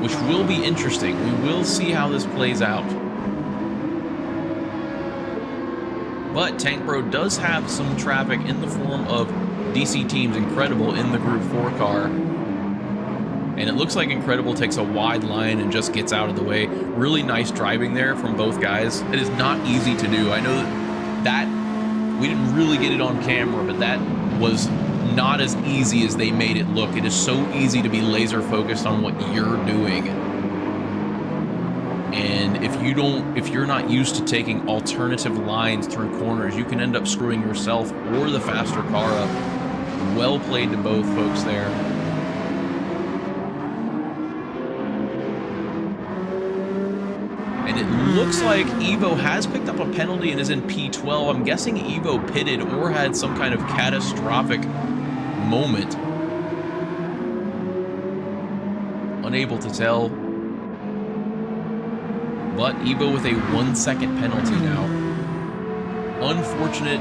S1: which will be interesting. We will see how this plays out. But Tank Bro does have some traffic in the form of DC Team's Incredible in the Group 4 car. And it looks like Incredible takes a wide line and just gets out of the way. Really nice driving there from both guys. It is not easy to do. I know that we didn't really get it on camera, but that was not as easy as they made it look. It is so easy to be laser focused on what you're doing. And if you're not used to taking alternative lines through corners, you can end up screwing yourself or the faster car up. Well played to both folks there. And it looks like Evo has picked up a penalty and is in P12. I'm guessing Evo pitted or had some kind of catastrophic moment. Unable to tell. But Evo with a 1 second penalty now. Unfortunate.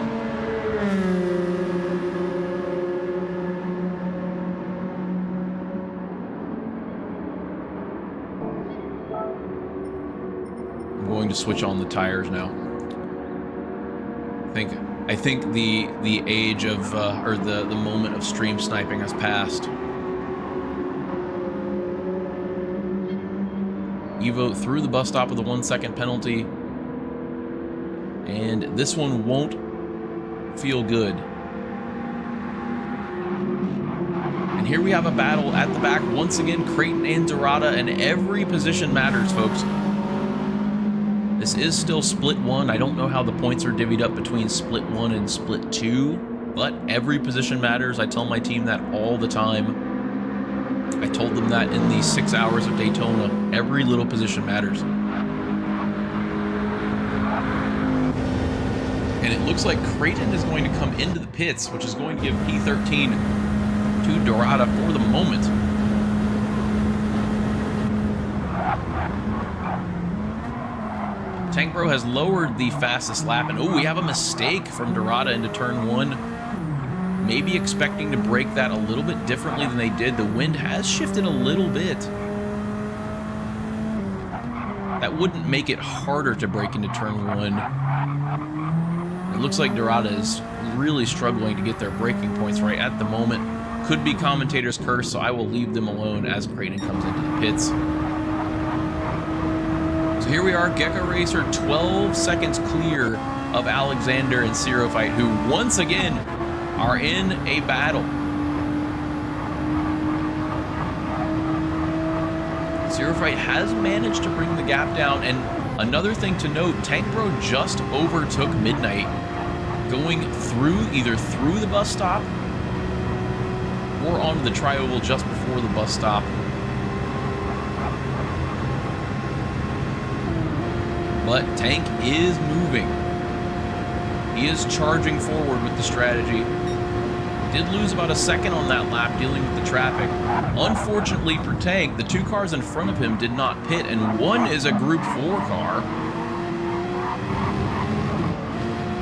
S1: I'm going to switch on the tires now. I think the age of or the moment of stream sniping has passed. Evo through the bus stop with a 1 second penalty, and this one won't feel good. And here we have a battle at the back once again. Creighton and Dorada, and every position matters, folks. This is still split 1. I don't know how the points are divvied up between split 1 and split 2, but every position matters. I tell my team that all the time. I told them that in the 6 hours of Daytona. Every little position matters. And it looks like Creighton is going to come into the pits, which is going to give P13 to Dorada for the moment. Tank Bro has lowered the fastest lap, and oh, we have a mistake from Dorada into turn 1. Maybe expecting to break that a little bit differently than they did. The wind has shifted a little bit. That wouldn't make it harder to break into turn 1. It looks like Dorada is really struggling to get their braking points right at the moment. Could be commentator's curse, so I will leave them alone as Creighton comes into the pits. So here we are, Gecko Racer 12 seconds clear of Alexander and Zero Fight, who once again are in a battle. Zero Fight has managed to bring the gap down, and another thing to note, Tank Bro just overtook Midnight, going either through the bus stop or onto the tri-oval just before the bus stop. But Tank is moving. He is charging forward with the strategy. Did lose about a second on that lap dealing with the traffic. Unfortunately for Tank, the 2 cars in front of him did not pit, and one is a Group 4 car.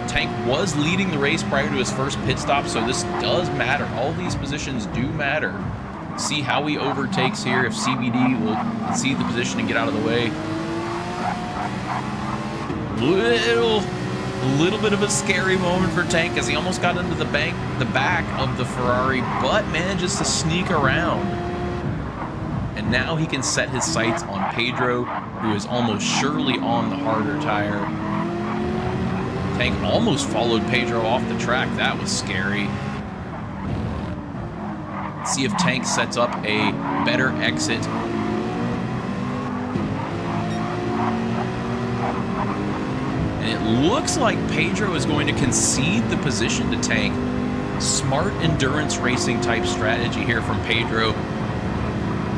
S1: Tank was leading the race prior to his first pit stop, so this does matter. All these positions do matter. See how he overtakes here, if CBD will see the position and get out of the way. Little bit of a scary moment for Tank as he almost got into the back of the Ferrari, but manages to sneak around. And now he can set his sights on Pedro, who is almost surely on the harder tire. Tank almost followed Pedro off the track. That was scary. See if Tank sets up a better exit. And it looks like Pedro is going to concede the position to Tank. Smart endurance racing type strategy here from Pedro.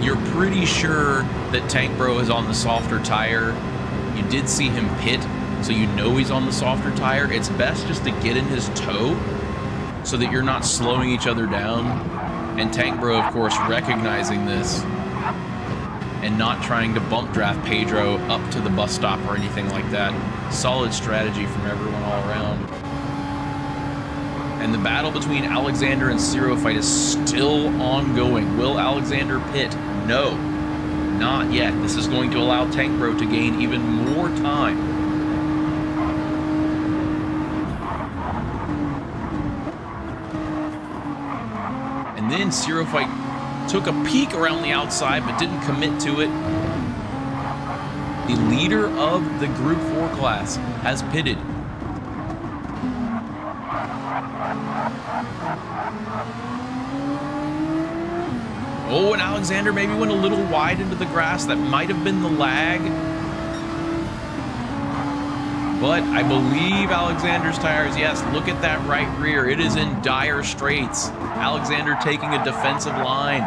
S1: You're pretty sure that Tank Bro is on the softer tire. You did see him pit, so you know he's on the softer tire. It's best just to get in his toe so that you're not slowing each other down. And Tank Bro, of course, recognizing this and not trying to bump draft Pedro up to the bus stop or anything like that. Solid strategy from everyone all around. And the battle between Alexander and Zero Fight is still ongoing. Will Alexander pit? No, not yet. This is going to allow Tank Bro to gain even more time. And then Zero Fight took a peek around the outside but didn't commit to it. The leader of the Group 4 class has pitted. Oh, and Alexander maybe went a little wide into the grass. That might have been the lag. But I believe Alexander's tires, yes, look at that right rear. It is in dire straits. Alexander taking a defensive line.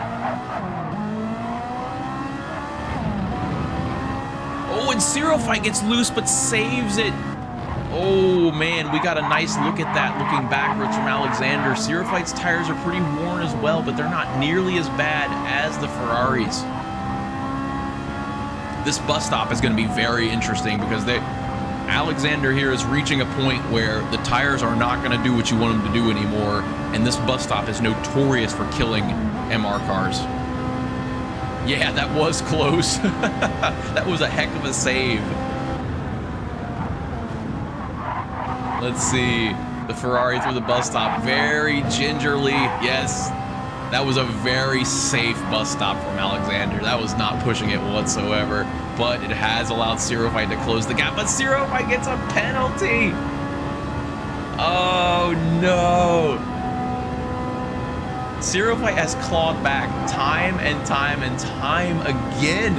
S1: Oh, and Zero Fight gets loose but saves it. Oh, man, we got a nice look at that looking backwards from Alexander. Zero Fight's tires are pretty worn as well, but they're not nearly as bad as the Ferraris. This bus stop is going to be very interesting because Alexander here is reaching a point where the tires are not going to do what you want them to do anymore, and this bus stop is notorious for killing MR cars. Yeah, that was close. That was a heck of a save. Let's see, the Ferrari through the bus stop very gingerly. Yes, that was a very safe bus stop from Alexander. That was not pushing it whatsoever, but it has allowed Zero Fight to close the gap. But Zero Fight gets a penalty. Oh no. Zero Fight has clawed back time and time and time again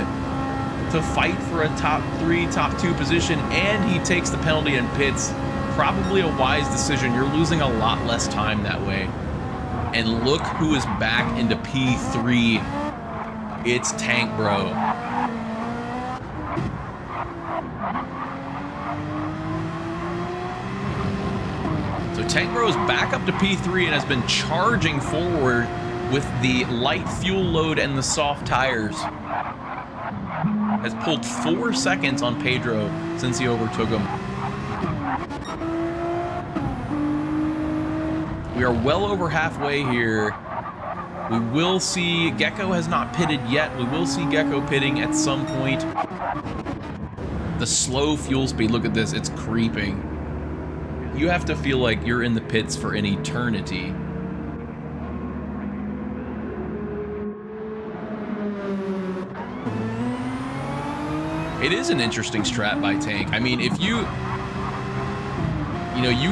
S1: to fight for a top 3, top 2 position, and he takes the penalty and pits. Probably a wise decision. You're losing a lot less time that way. And look who is back into P3. It's Tank Bro. So Tank Bro is back up to P3 and has been charging forward with the light fuel load and the soft tires. Has pulled 4 seconds on Pedro since he overtook him. We are well over halfway here. We will see, Gecko has not pitted yet. We will see Gecko pitting at some point. The slow fuel speed, look at this, it's creeping. You have to feel like you're in the pits for an eternity. It is an interesting strat by Tank. I mean, if you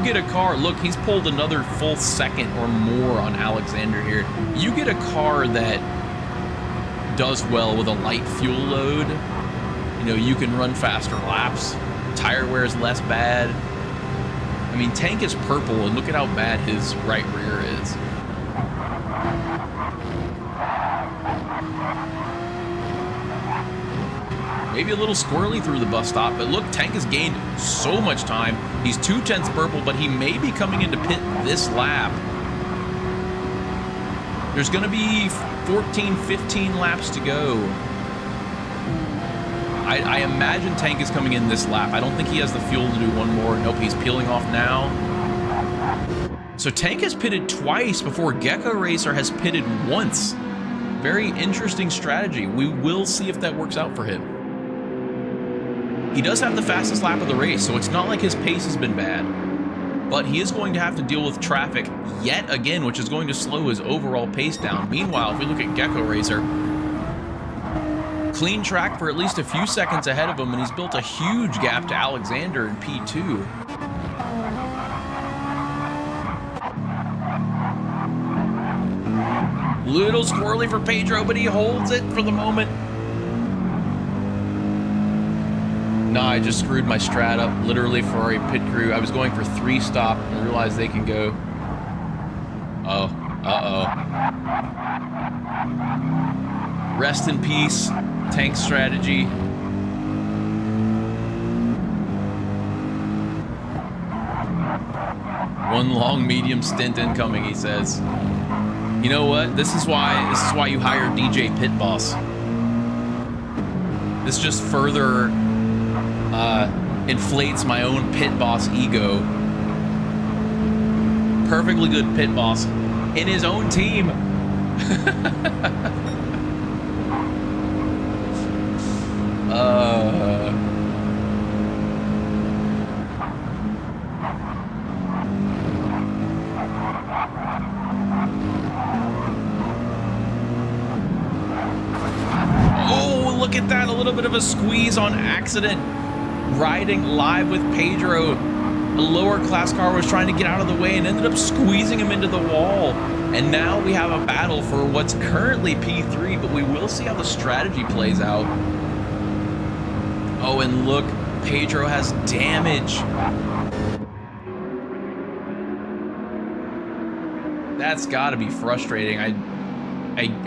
S1: get a car, look, he's pulled another full second or more on Alexander here. You get a car that does well with a light fuel load, you can run faster laps, tire wear is less bad. I mean, Tank is purple, and look at how bad his right rear is. Maybe a little squirrely through the bus stop, but look, Tank has gained so much time. He's 2/10 purple, but he may be coming into pit this lap. There's going to be 14, 15 laps to go. I imagine Tank is coming in this lap. I don't think he has the fuel to do one more. Nope, he's peeling off now. So Tank has pitted twice before Gecko Racer has pitted once. Very interesting strategy. We will see if that works out for him. He does have the fastest lap of the race, so it's not like his pace has been bad. But he is going to have to deal with traffic yet again, which is going to slow his overall pace down. Meanwhile, if we look at Gecko Racer, clean track for at least a few seconds ahead of him, and he's built a huge gap to Alexander in P2. Little squirrely for Pedro, but he holds it for the moment. Nah, I just screwed my strat up. Literally, Ferrari pit crew. I was going for 3 stop and realized they can go. Oh, uh-oh. Rest in peace, tank strategy. One long medium stint incoming, he says. You know what? This is why you hire DJ Pit Boss. This just further inflates my own pit boss ego. Perfectly good pit boss in his own team. Oh, look at that. A little bit of a squeeze on accident. Riding live with Pedro. A lower class car was trying to get out of the way and ended up squeezing him into the wall. And now we have a battle for what's currently P3, but we will see how the strategy plays out. Oh, and look, Pedro has damage. That's got to be frustrating. I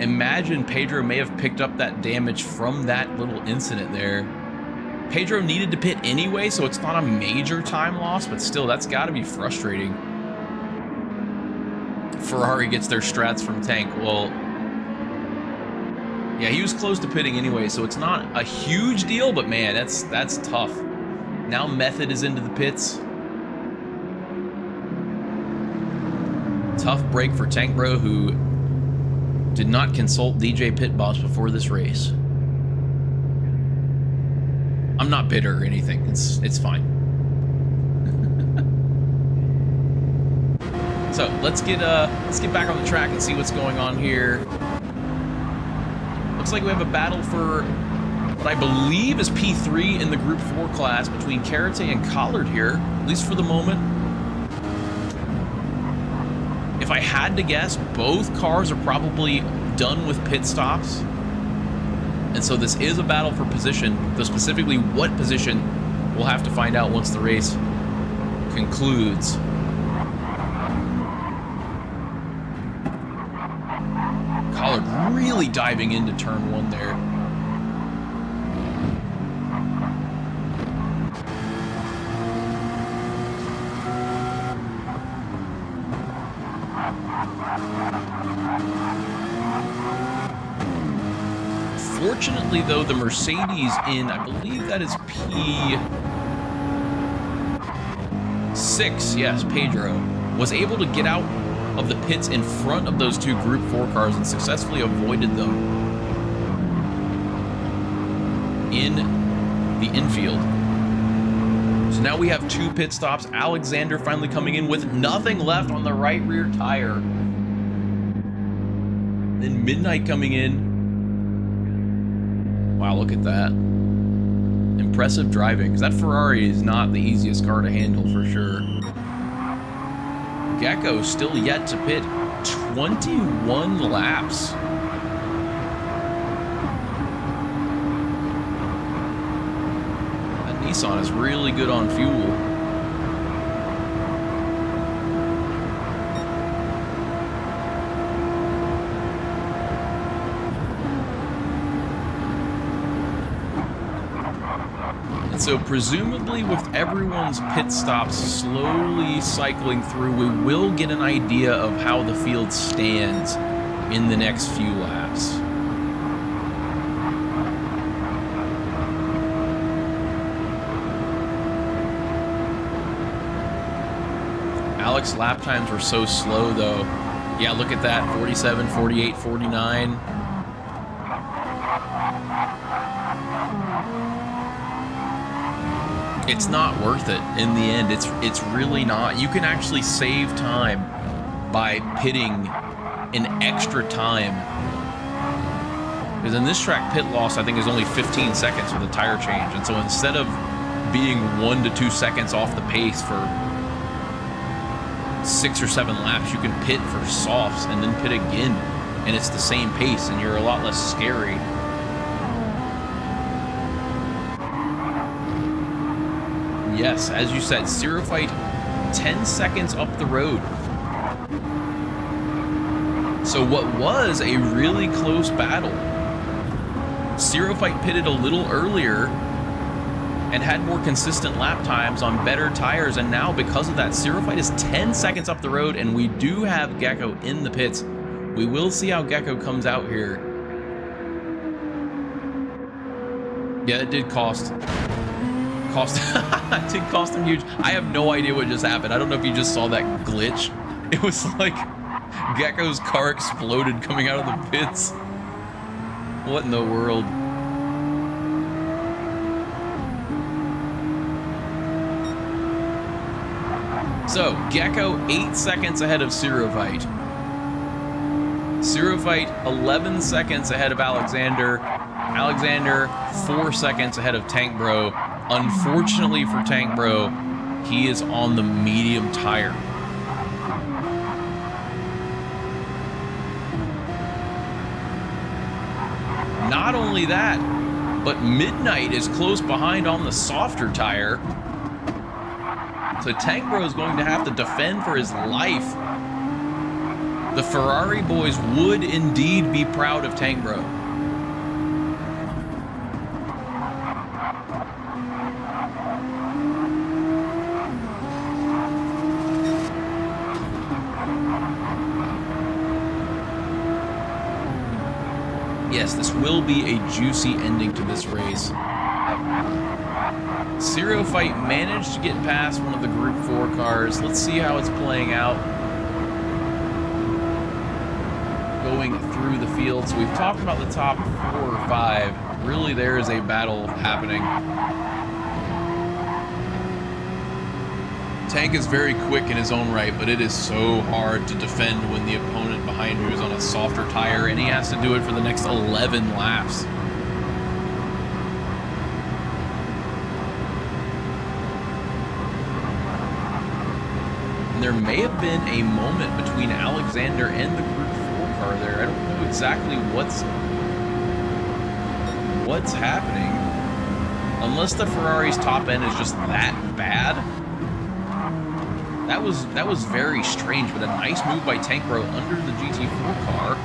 S1: imagine Pedro may have picked up that damage from that little incident there. Pedro needed to pit anyway, so it's not a major time loss, but still, that's got to be frustrating. Ferrari gets their strats from tank. Well, yeah, he was close to pitting anyway, so it's not a huge deal, but man, that's tough. Now Method is into the pits. Tough break for Tank Bro, who did not consult DJ Pit Boss before this race. I'm not bitter or anything. It's fine. So let's get back on the track and see what's going on here. Looks like we have a battle for what I believe is P3 in the Group 4 class between Karate and Collard here, at least for the moment. If I had to guess, both cars are probably done with pit stops. And so this is a battle for position, though specifically what position we'll have to find out once the race concludes. Collard really diving into turn 1 there. Fortunately, though, the Mercedes in, I believe that is P6, yes, Pedro, was able to get out of the pits in front of those 2 Group 4 cars and successfully avoided them in the infield. So now we have 2 pit stops. Alexander finally coming in with nothing left on the right rear tire. Then Midnight coming in. Wow, look at that. Impressive driving, because that Ferrari is not the easiest car to handle for sure. Gecko still yet to pit. 21 laps. That Nissan is really good on fuel. So presumably with everyone's pit stops slowly cycling through, we will get an idea of how the field stands in the next few laps. Alex lap times were so slow though. Yeah, look at that, 47, 48, 49. It's not worth it in the end. It's really not. You can actually save time by pitting in extra time. Because in this track, pit loss, I think, is only 15 seconds with a tire change. And so instead of being 1 to 2 seconds off the pace for 6 or 7 laps, you can pit for softs and then pit again. and it's the same pace, and you're a lot less scary. Yes, as you said, Zero Fight 10 seconds up the road. So what was a really close battle, Zero Fight pitted a little earlier and had more consistent lap times on better tires, and now because of that, Zero Fight is 10 seconds up the road, and we do have Gecko in the pits. We will see how Gecko comes out here. Yeah, it did cost it did cost him huge. I have no idea what just happened. I don't know if you just saw that glitch. It was like Gecko's car exploded coming out of the pits. What in the world? So, Gecko 8 seconds ahead of Zero Fight. Zero Fight 11 seconds ahead of Alexander. Alexander 4 seconds ahead of Tank Bro. Unfortunately for Tank Bro, he is on the medium tire. Not only that, but Midnight is close behind on the softer tire. So Tank Bro is going to have to defend for his life. The Ferrari boys would indeed be proud of Tank Bro. Yes, this will be a juicy ending to this race. Zero Fight managed to get past one of the Group 4 cars. Let's see how it's playing out. Going through the field. So we've talked about the top 4 or 5. Really, there is a battle happening. Tank is very quick in his own right, but it is so hard to defend when the opponent behind you is on a softer tire, and he has to do it for the next 11 laps. And there may have been a moment between Alexander and the Group 4 car there. I don't know exactly what's happening. Unless the Ferrari's top end is just that bad. That was very strange, but a nice move by Tank Bro under the GT4 car.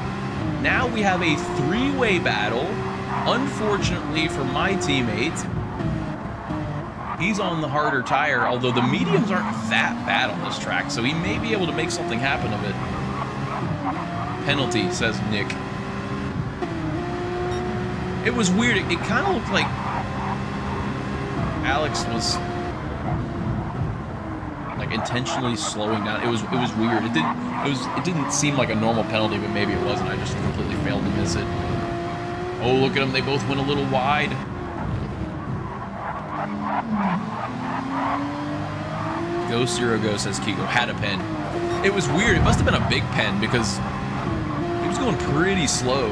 S1: Now we have a 3-way battle. Unfortunately for my teammate, he's on the harder tire, although the mediums aren't that bad on this track, so he may be able to make something happen of it. Penalty, says Nick. It was weird. It kind of looked like Alex was like intentionally slowing down. It was weird. It didn't seem like a normal penalty, but maybe it wasn't. I just completely failed to miss it. Oh, look at them. They both went a little wide. Go Zero Go, says Kiko. Had a pen. It was weird. It must have been a big pen because he was going pretty slow.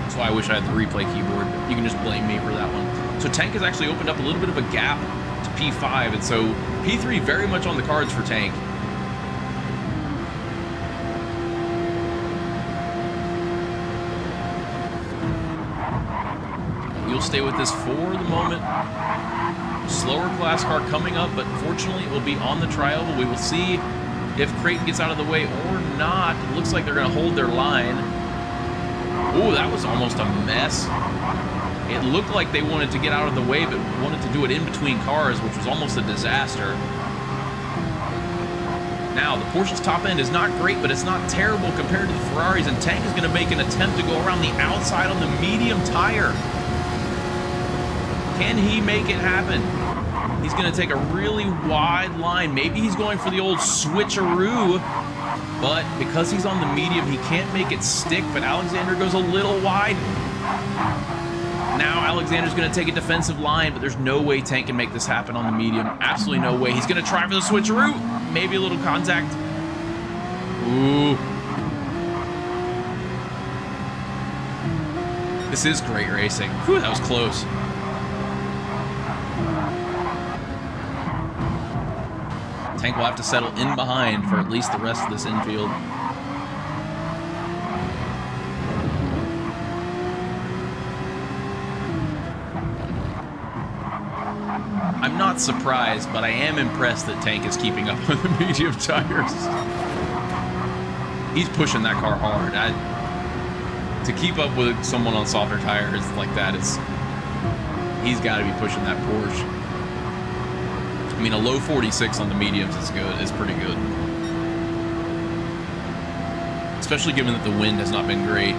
S1: That's why I wish I had the replay keyboard. You can just blame me for that one. So Tank has actually opened up a little bit of a gap to P5, and so P3 very much on the cards for Tank. You'll stay with this for the moment. Slower class car coming up, but fortunately it will be on the trioval. We will see if Creighton gets out of the way or not. It looks like they're going to hold their line. Oh, that was almost a mess. It looked like they wanted to get out of the way, but wanted to do it in between cars, which was almost a disaster. Now, the Porsche's top end is not great, but it's not terrible compared to the Ferraris, and Tank is going to make an attempt to go around the outside on the medium tire. Can he make it happen? He's going to take a really wide line. Maybe he's going for the old switcheroo, but because he's on the medium, he can't make it stick, but Alexander goes a little wide. Now Alexander's going to take a defensive line, but there's no way Tank can make this happen on the medium. Absolutely no way. He's going to try for the switcheroo. Maybe a little contact. Ooh. This is great racing. Whew, that was close. Tank will have to settle in behind for at least the rest of this infield. I'm not surprised, but I am impressed that Tank is keeping up with the medium tires. He's pushing that car hard. To keep up with someone on softer tires like that he's got to be pushing that Porsche. I mean, a low 46 on the mediums is good. It's pretty good. Especially given that the wind has not been great.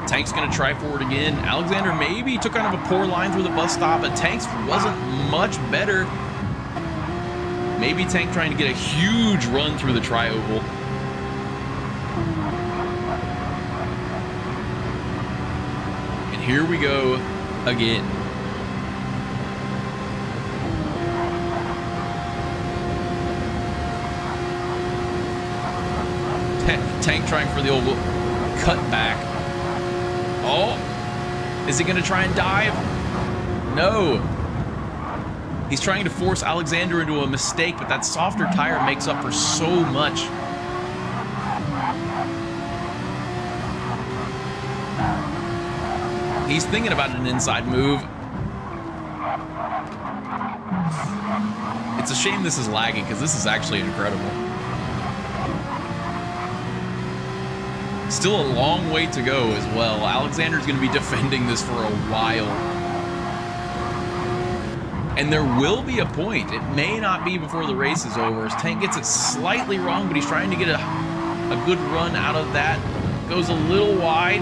S1: Tank's going to try forward again. Alexander maybe took kind of a poor line through the bus stop, but Tank's wasn't much better. Maybe Tank trying to get a huge run through the tri-oval. And here we go again. Tank trying for the old cut back. Oh, is he going to try and dive? No. He's trying to force Alexander into a mistake, but that softer tire makes up for so much. He's thinking about an inside move. It's a shame this is lagging because this is actually incredible. Still a long way to go as well. Alexander's going to be defending this for a while. And there will be a point. It may not be before the race is over. As Tank gets it slightly wrong, but he's trying to get a good run out of that. Goes a little wide.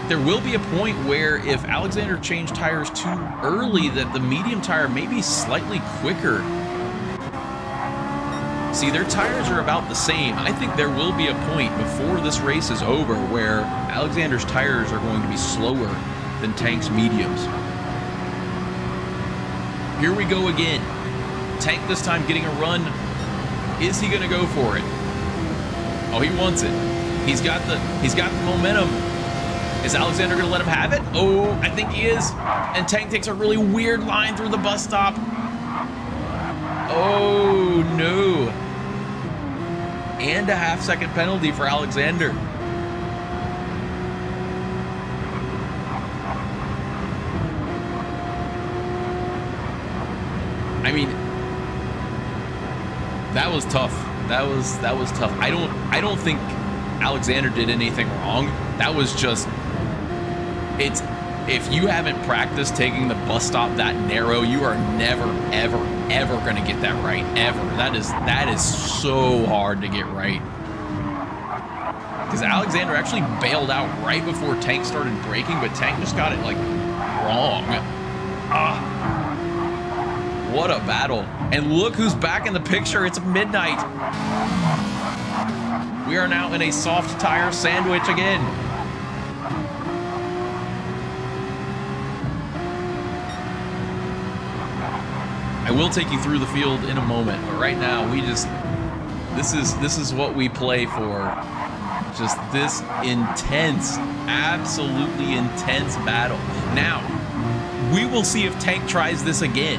S1: There will be a point where if Alexander changed tires too early, that the medium tire may be slightly quicker. See, their tires are about the same. I think there will be a point before this race is over where Alexander's tires are going to be slower than Tank's mediums. Here we go again. Tank this time getting a run. Is he going to go for it? Oh, he wants it. He's got the momentum. Is Alexander going to let him have it? Oh, I think he is. And Tank takes a really weird line through the bus stop. Oh, no. And a half-second penalty for Alexander. I mean, that was tough. That was tough. I don't think Alexander did anything wrong. That was just, if you haven't practiced taking the bus stop that narrow, you are never, ever, ever going to get that right, ever. That is so hard to get right. Because Alexander actually bailed out right before Tank started braking, but Tank just got it, like, wrong. What a battle. And look who's back in the picture. It's midnight. We are now in a soft tire sandwich again. I will take you through the field in a moment, but right now this is what we play for. Just this intense, absolutely intense battle. Now, we will see if Tank tries this again.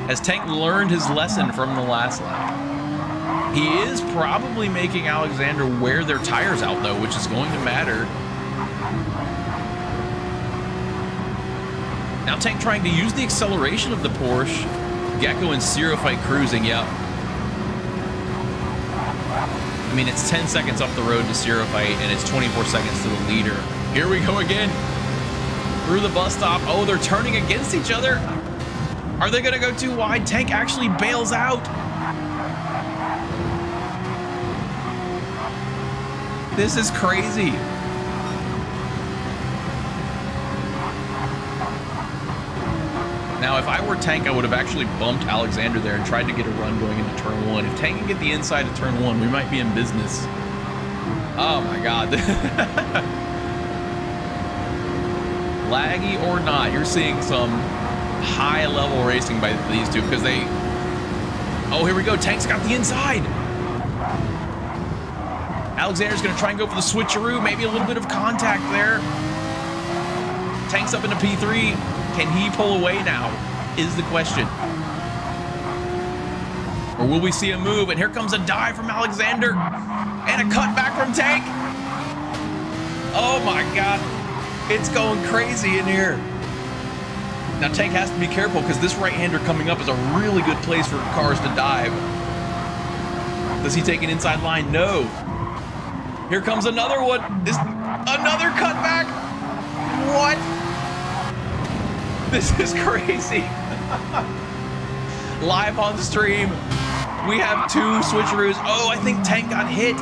S1: Has Tank learned his lesson from the last lap? He is probably making Alexander wear their tires out though, which is going to matter. Now Tank trying to use the acceleration of the Porsche. Gecko and Zero Fight cruising, yep. I mean, it's 10 seconds up the road to Zero Fight, and it's 24 seconds to the leader. Here we go again. Through the bus stop. Oh, they're turning against each other. Are they going to go too wide? Tank actually bails out. This is crazy. Now, if I were Tank, I would have actually bumped Alexander there and tried to get a run going into turn one. If Tank can get the inside of turn one, we might be in business. Oh my God. Laggy or not, you're seeing some high level racing by these two because they... Oh, here we go. Tank's got the inside. Alexander's going to try and go for the switcheroo. Maybe a little bit of contact there. Tank's up into P3. Can he pull away now, is the question. Or will we see a move? And here comes a dive from Alexander. And a cutback from Tank. Oh my God. It's going crazy in here. Now Tank has to be careful because this right-hander coming up is a really good place for cars to dive. Does he take an inside line? No. Here comes another one. Another cutback. What? This is crazy. Live on stream, we have 2 switcheroos. Oh, I think Tank got hit.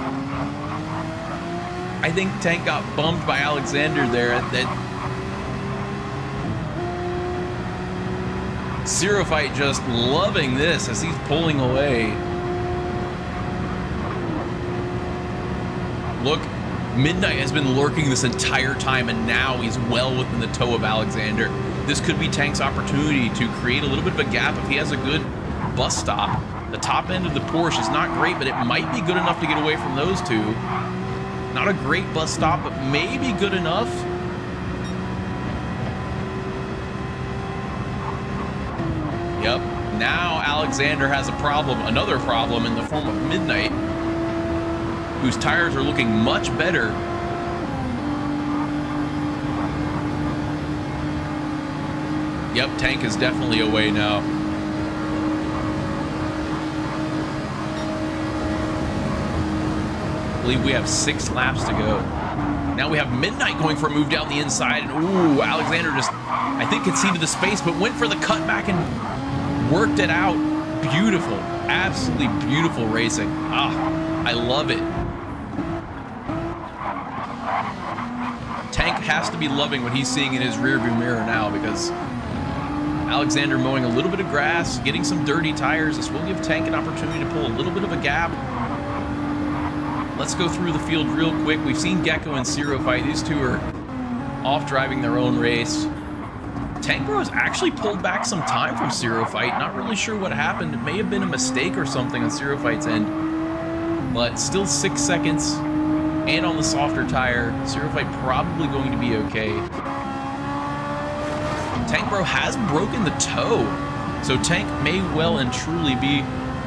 S1: I think Tank got bumped by Alexander there. Zero Fight just loving this as he's pulling away. Look, Midnight has been lurking this entire time, and now he's well within the toe of Alexander. This could be Tank's opportunity to create a little bit of a gap if he has a good bus stop. The top end of the Porsche is not great, but it might be good enough to get away from those 2. Not a great bus stop, but maybe good enough. Yep, now Alexander has a problem, another problem in the form of Midnight, whose tires are looking much better. Yep, Tank is definitely away now. I believe we have 6 laps to go. Now we have Midnight going for a move down the inside, and ooh, Alexander just, I think, conceded the space, but went for the cutback and worked it out. Beautiful, absolutely beautiful racing. Ah, I love it. Tank has to be loving what he's seeing in his rearview mirror now, because Alexander mowing a little bit of grass, getting some dirty tires. This will give Tank an opportunity to pull a little bit of a gap. Let's go through the field real quick. We've seen Gecko and Zero Fight. These 2 are off driving their own race. Tank Bro has actually pulled back some time from Zero Fight. Not really sure what happened. It may have been a mistake or something on Zero Fight's end, but still 6 seconds. And on the softer tire, Zero Fight probably going to be okay. Tank Bro has broken the toe, so Tank may well and truly be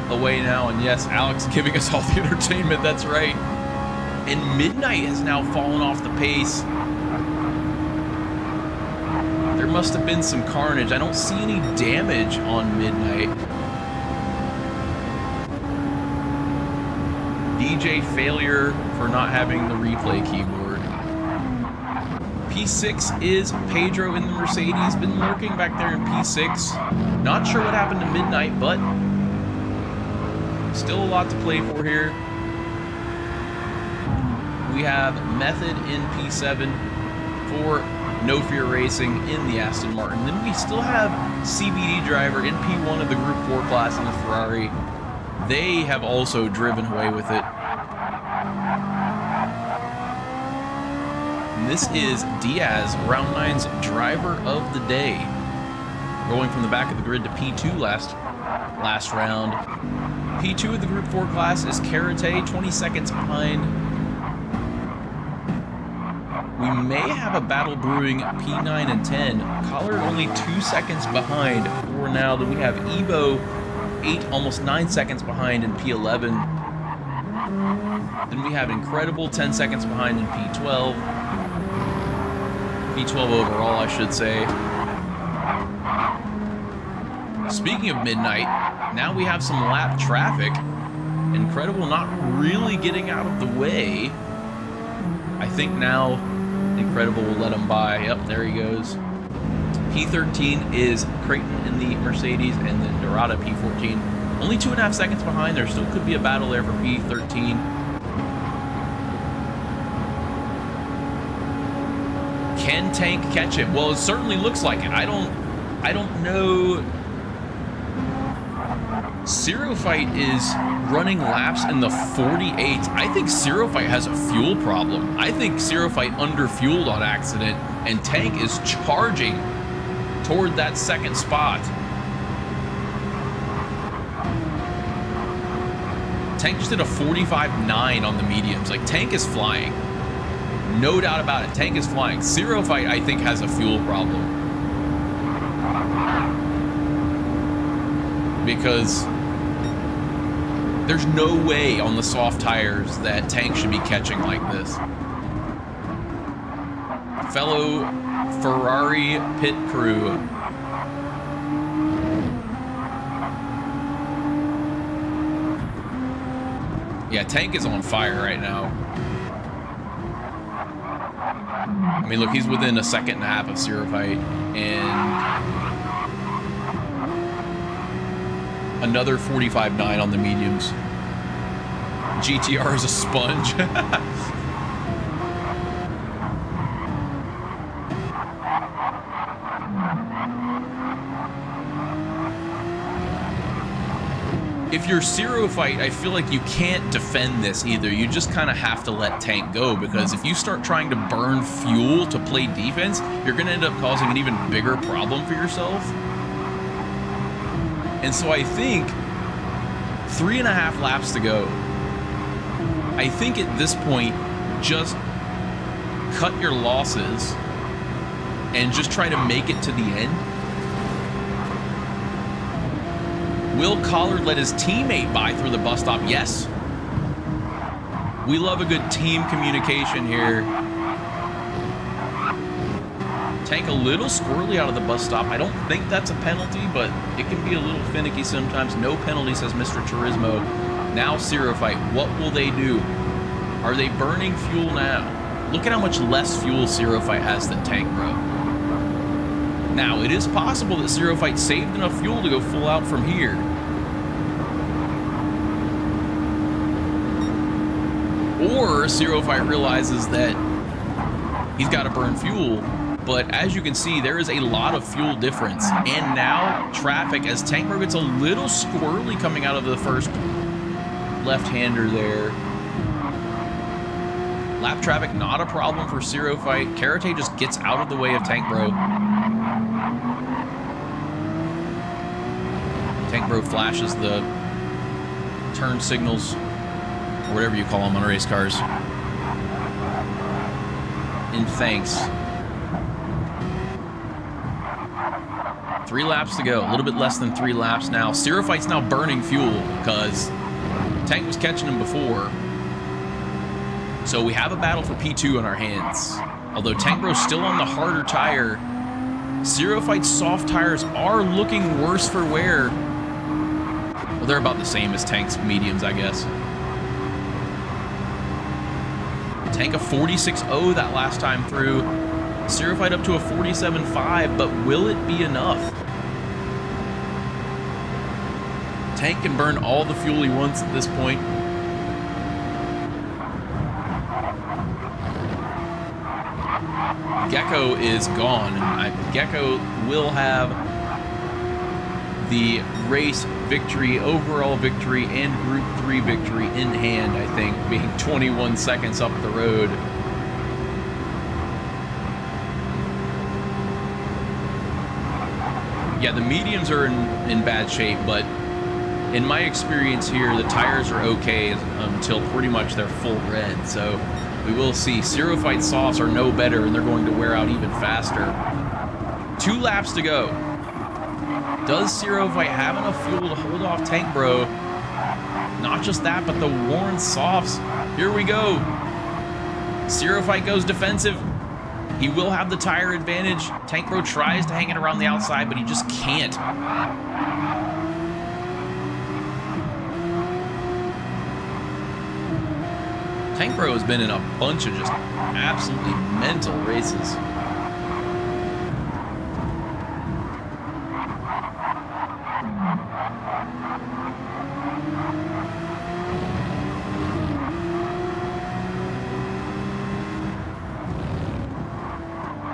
S1: away now. And yes, Alex giving us all the entertainment, that's right. And Midnight has now fallen off the pace. There must have been some carnage. I don't see any damage on Midnight. DJ failure for not having the replay keyboard. P6 is Pedro in the Mercedes, been lurking back there in P6. Not sure what happened to Midnight, but still a lot to play for here. We have Method in P7 for No Fear Racing in the Aston Martin. Then we still have CBD driver in P1 of the Group 4 class in the Ferrari. They have also driven away with it. And this is Diaz, Round 9's driver of the day. Going from the back of the grid to P2 last round. P2 of the Group 4 class is Karate, 20 seconds behind. We may have a battle brewing P9 and 10. Collard only 2 seconds behind for now. Then we have Evo, 8, almost 9 seconds behind in P11. Then we have Incredible, 10 seconds behind in P12. P12 overall, I should say. Speaking of Midnight, now we have some lap traffic. Incredible not really getting out of the way. I think now Incredible will let him by. Yep, there he goes. P13 is Creighton in the Mercedes, and then Dorada P14. Only 2.5 seconds behind. There still could be a battle there for P13. Can Tank catch it? Well, it certainly looks like it. I don't know. Zero Fight is running laps in the 48. I think Zero Fight has a fuel problem. I think Zero Fight underfueled on accident, and Tank is charging toward that second spot. Tank just did a 45.9 on the mediums. Like, Tank is flying. No doubt about it. Tank is flying. Zero Fight, I think, has a fuel problem. Because there's no way on the soft tires that Tank should be catching like this. fellow Ferrari pit crew. Yeah, Tank is on fire right now. I mean, look, he's within a second and a half of Sirofite, and another 45.9 on the mediums. GTR is a sponge. If you're Sirofite, I feel like you can't defend this either. You just kind of have to let Tank go, because if you start trying to burn fuel to play defense, you're going to end up causing an even bigger problem for yourself. And so I think 3.5 laps to go. I think at this point, just cut your losses and just try to make it to the end. Will Collard let his teammate by through the bus stop? Yes. We love a good team communication here. Tank a little squirrely out of the bus stop. I don't think that's a penalty, but it can be a little finicky sometimes. No penalty, says Mr. Turismo. Now Sirofite, what will they do? Are they burning fuel now? Look at how much less fuel Sirofite has than Tank, bro. Now, it is possible that Sirofite saved enough fuel to go full out from here. Or Sirofite realizes that he's got to burn fuel. But as you can see, there is a lot of fuel difference. And now traffic, as Tank Bro gets a little squirrely coming out of the first left-hander there. Lap traffic, not a problem for Sirofite. Karate just gets out of the way of Tank Bro. Tank Bro flashes the turn signals, or whatever you call them on race cars, in thanks. 3 laps to go, a little bit less than 3 laps now. Sirofite's now burning fuel because Tank was catching him before. So we have a battle for P2 on our hands. Although Tank Bro's still on the harder tire, Sirofite's soft tires are looking worse for wear. Well, they're about the same as Tank's mediums, I guess. Tank a 46.0 that last time through. Sirofite up to a 47.5, but will it be enough? Tank can burn all the fuel he wants at this point. Gecko is gone. Gecko will have the race victory, overall victory, and Group 3 victory in hand, I think, being 21 seconds up the road. Yeah, the mediums are in bad shape, but in my experience here, the tires are okay until pretty much they're full red, so we will see. Sirofite softs are no better, and they're going to wear out even faster. 2 laps to go. Does Sirofite have enough fuel to hold off Tank Bro? Not just that, but the worn softs. Here we go. Sirofite goes defensive. He will have the tire advantage. Tank Bro tries to hang it around the outside, but he just can't. Tank Bro has been in a bunch of just absolutely mental races.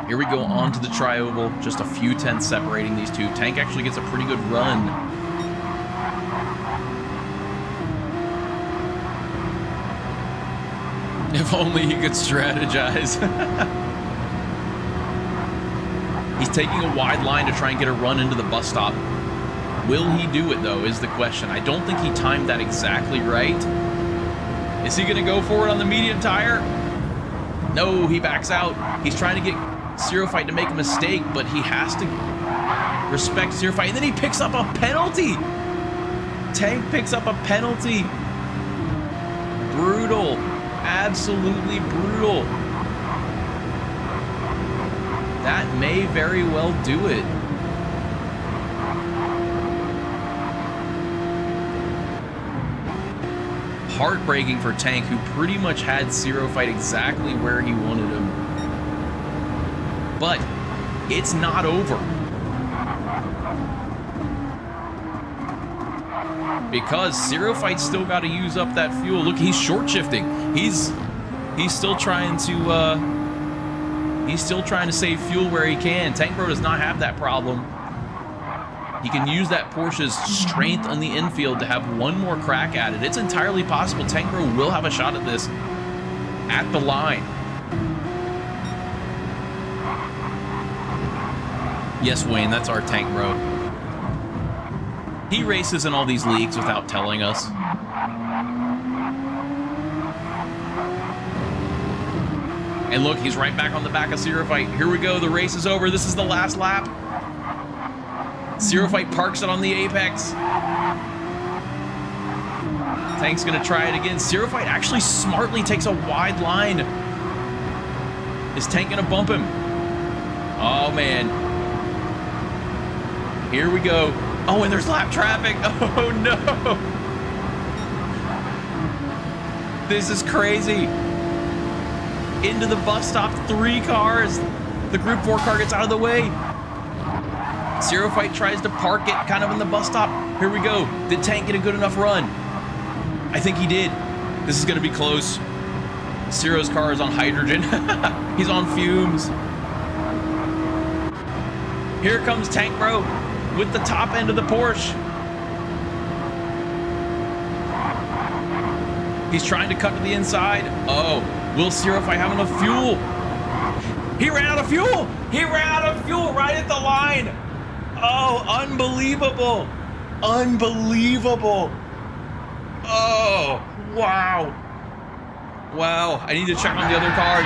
S1: Here we go on to the tri-oval, just a few tenths separating these two. Tank actually gets a pretty good run. If only he could strategize. He's taking a wide line to try and get a run into the bus stop. Will he do it, though, is the question. I don't think he timed that exactly right. Is he going to go for it on the medium tire? No, he backs out. He's trying to get Sirofite to make a mistake, but he has to respect Sirofite. And then he picks up a penalty. Tank picks up a penalty. Brutal. Absolutely brutal. That may very well do it. Heartbreaking for Tank, who pretty much had Zero Fight exactly where he wanted him. But it's not over. Because Zero Fight's still got to use up that fuel. Look, he's short shifting. He's still trying to save fuel where he can. Tank Bro does not have that problem. He can use that Porsche's strength on the infield to have one more crack at it. It's entirely possible Tank Bro will have a shot at this at the line. Yes, Wayne, that's our Tank Bro. He races in all these leagues without telling us. And look, he's right back on the back of Zero Fight. Here we go, the race is over. This is the last lap. Zero Fight parks it on the apex. Tank's gonna try it again. Zero Fight actually smartly takes a wide line. Is Tank gonna bump him? Oh man. Here we go. Oh, and there's lap traffic. Oh no. This is crazy. Into the bus stop, 3 cars. The Group 4 car gets out of the way. Zero Fight tries to park it kind of in the bus stop. Here we go. Did Tank get a good enough run? I think he did. This is going to be close. Zero's car is on hydrogen. He's on fumes. Here comes Tank Bro with the top end of the Porsche. He's trying to cut to the inside. Oh, will Zero Fight have enough fuel? He ran out of fuel. He ran out of fuel right at the line. Oh, unbelievable. Unbelievable. Oh, wow. Wow, I need to check on the other cars.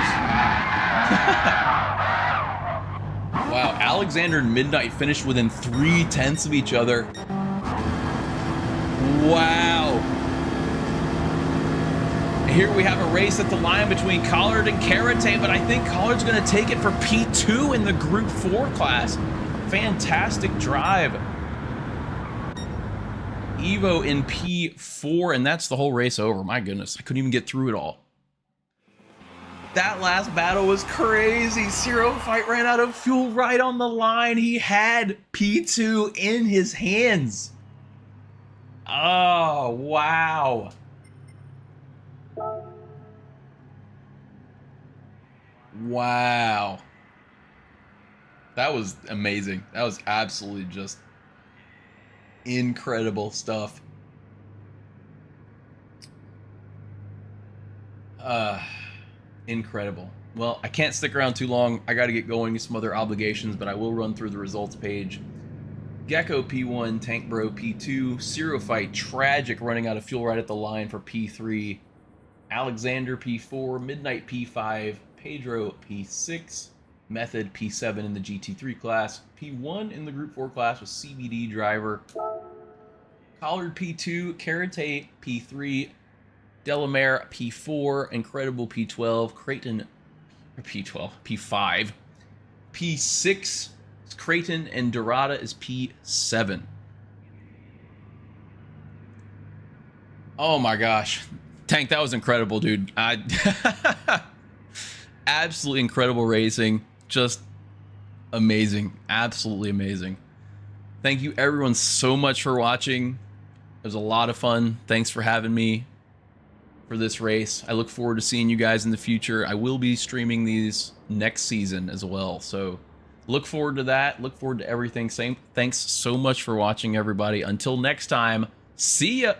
S1: Wow, Alexander and Midnight finished within 0.3 of each other. Wow. Here we have a race at the line between Collard and Karate, but I think Collard's going to take it for P2 in the Group 4 class. Fantastic drive. Evo in P4, and that's the whole race over. My goodness, I couldn't even get through it all. That last battle was crazy. Zero Fight ran out of fuel right on the line. He had P2 in his hands. Oh, wow. Wow. That was amazing. That was absolutely just incredible stuff. Incredible. Well, I can't stick around too long. I got to get going to some other obligations, but I will run through the results page. Gecko P1, Tank Bro P2, Zero Fight tragic running out of fuel right at the line for P3, Alexander P4, Midnight P5, Pedro P6, Method P7 in the GT3 class, P1 in the Group 4 class with CBD driver, Collard P2, Karate P3, Delamere P4, Incredible P12, Creighton P5, P6 is Creighton, and Dorada is P7. Oh my gosh. Tank, that was incredible, dude. Absolutely incredible racing. Just amazing. Absolutely amazing. Thank you everyone so much for watching. It was a lot of fun. Thanks for having me for this race. I look forward to seeing you guys in the future. I will be streaming these next season as well, so look forward to that. Look forward to everything. Thanks so much for watching, everybody. Until next time, see ya.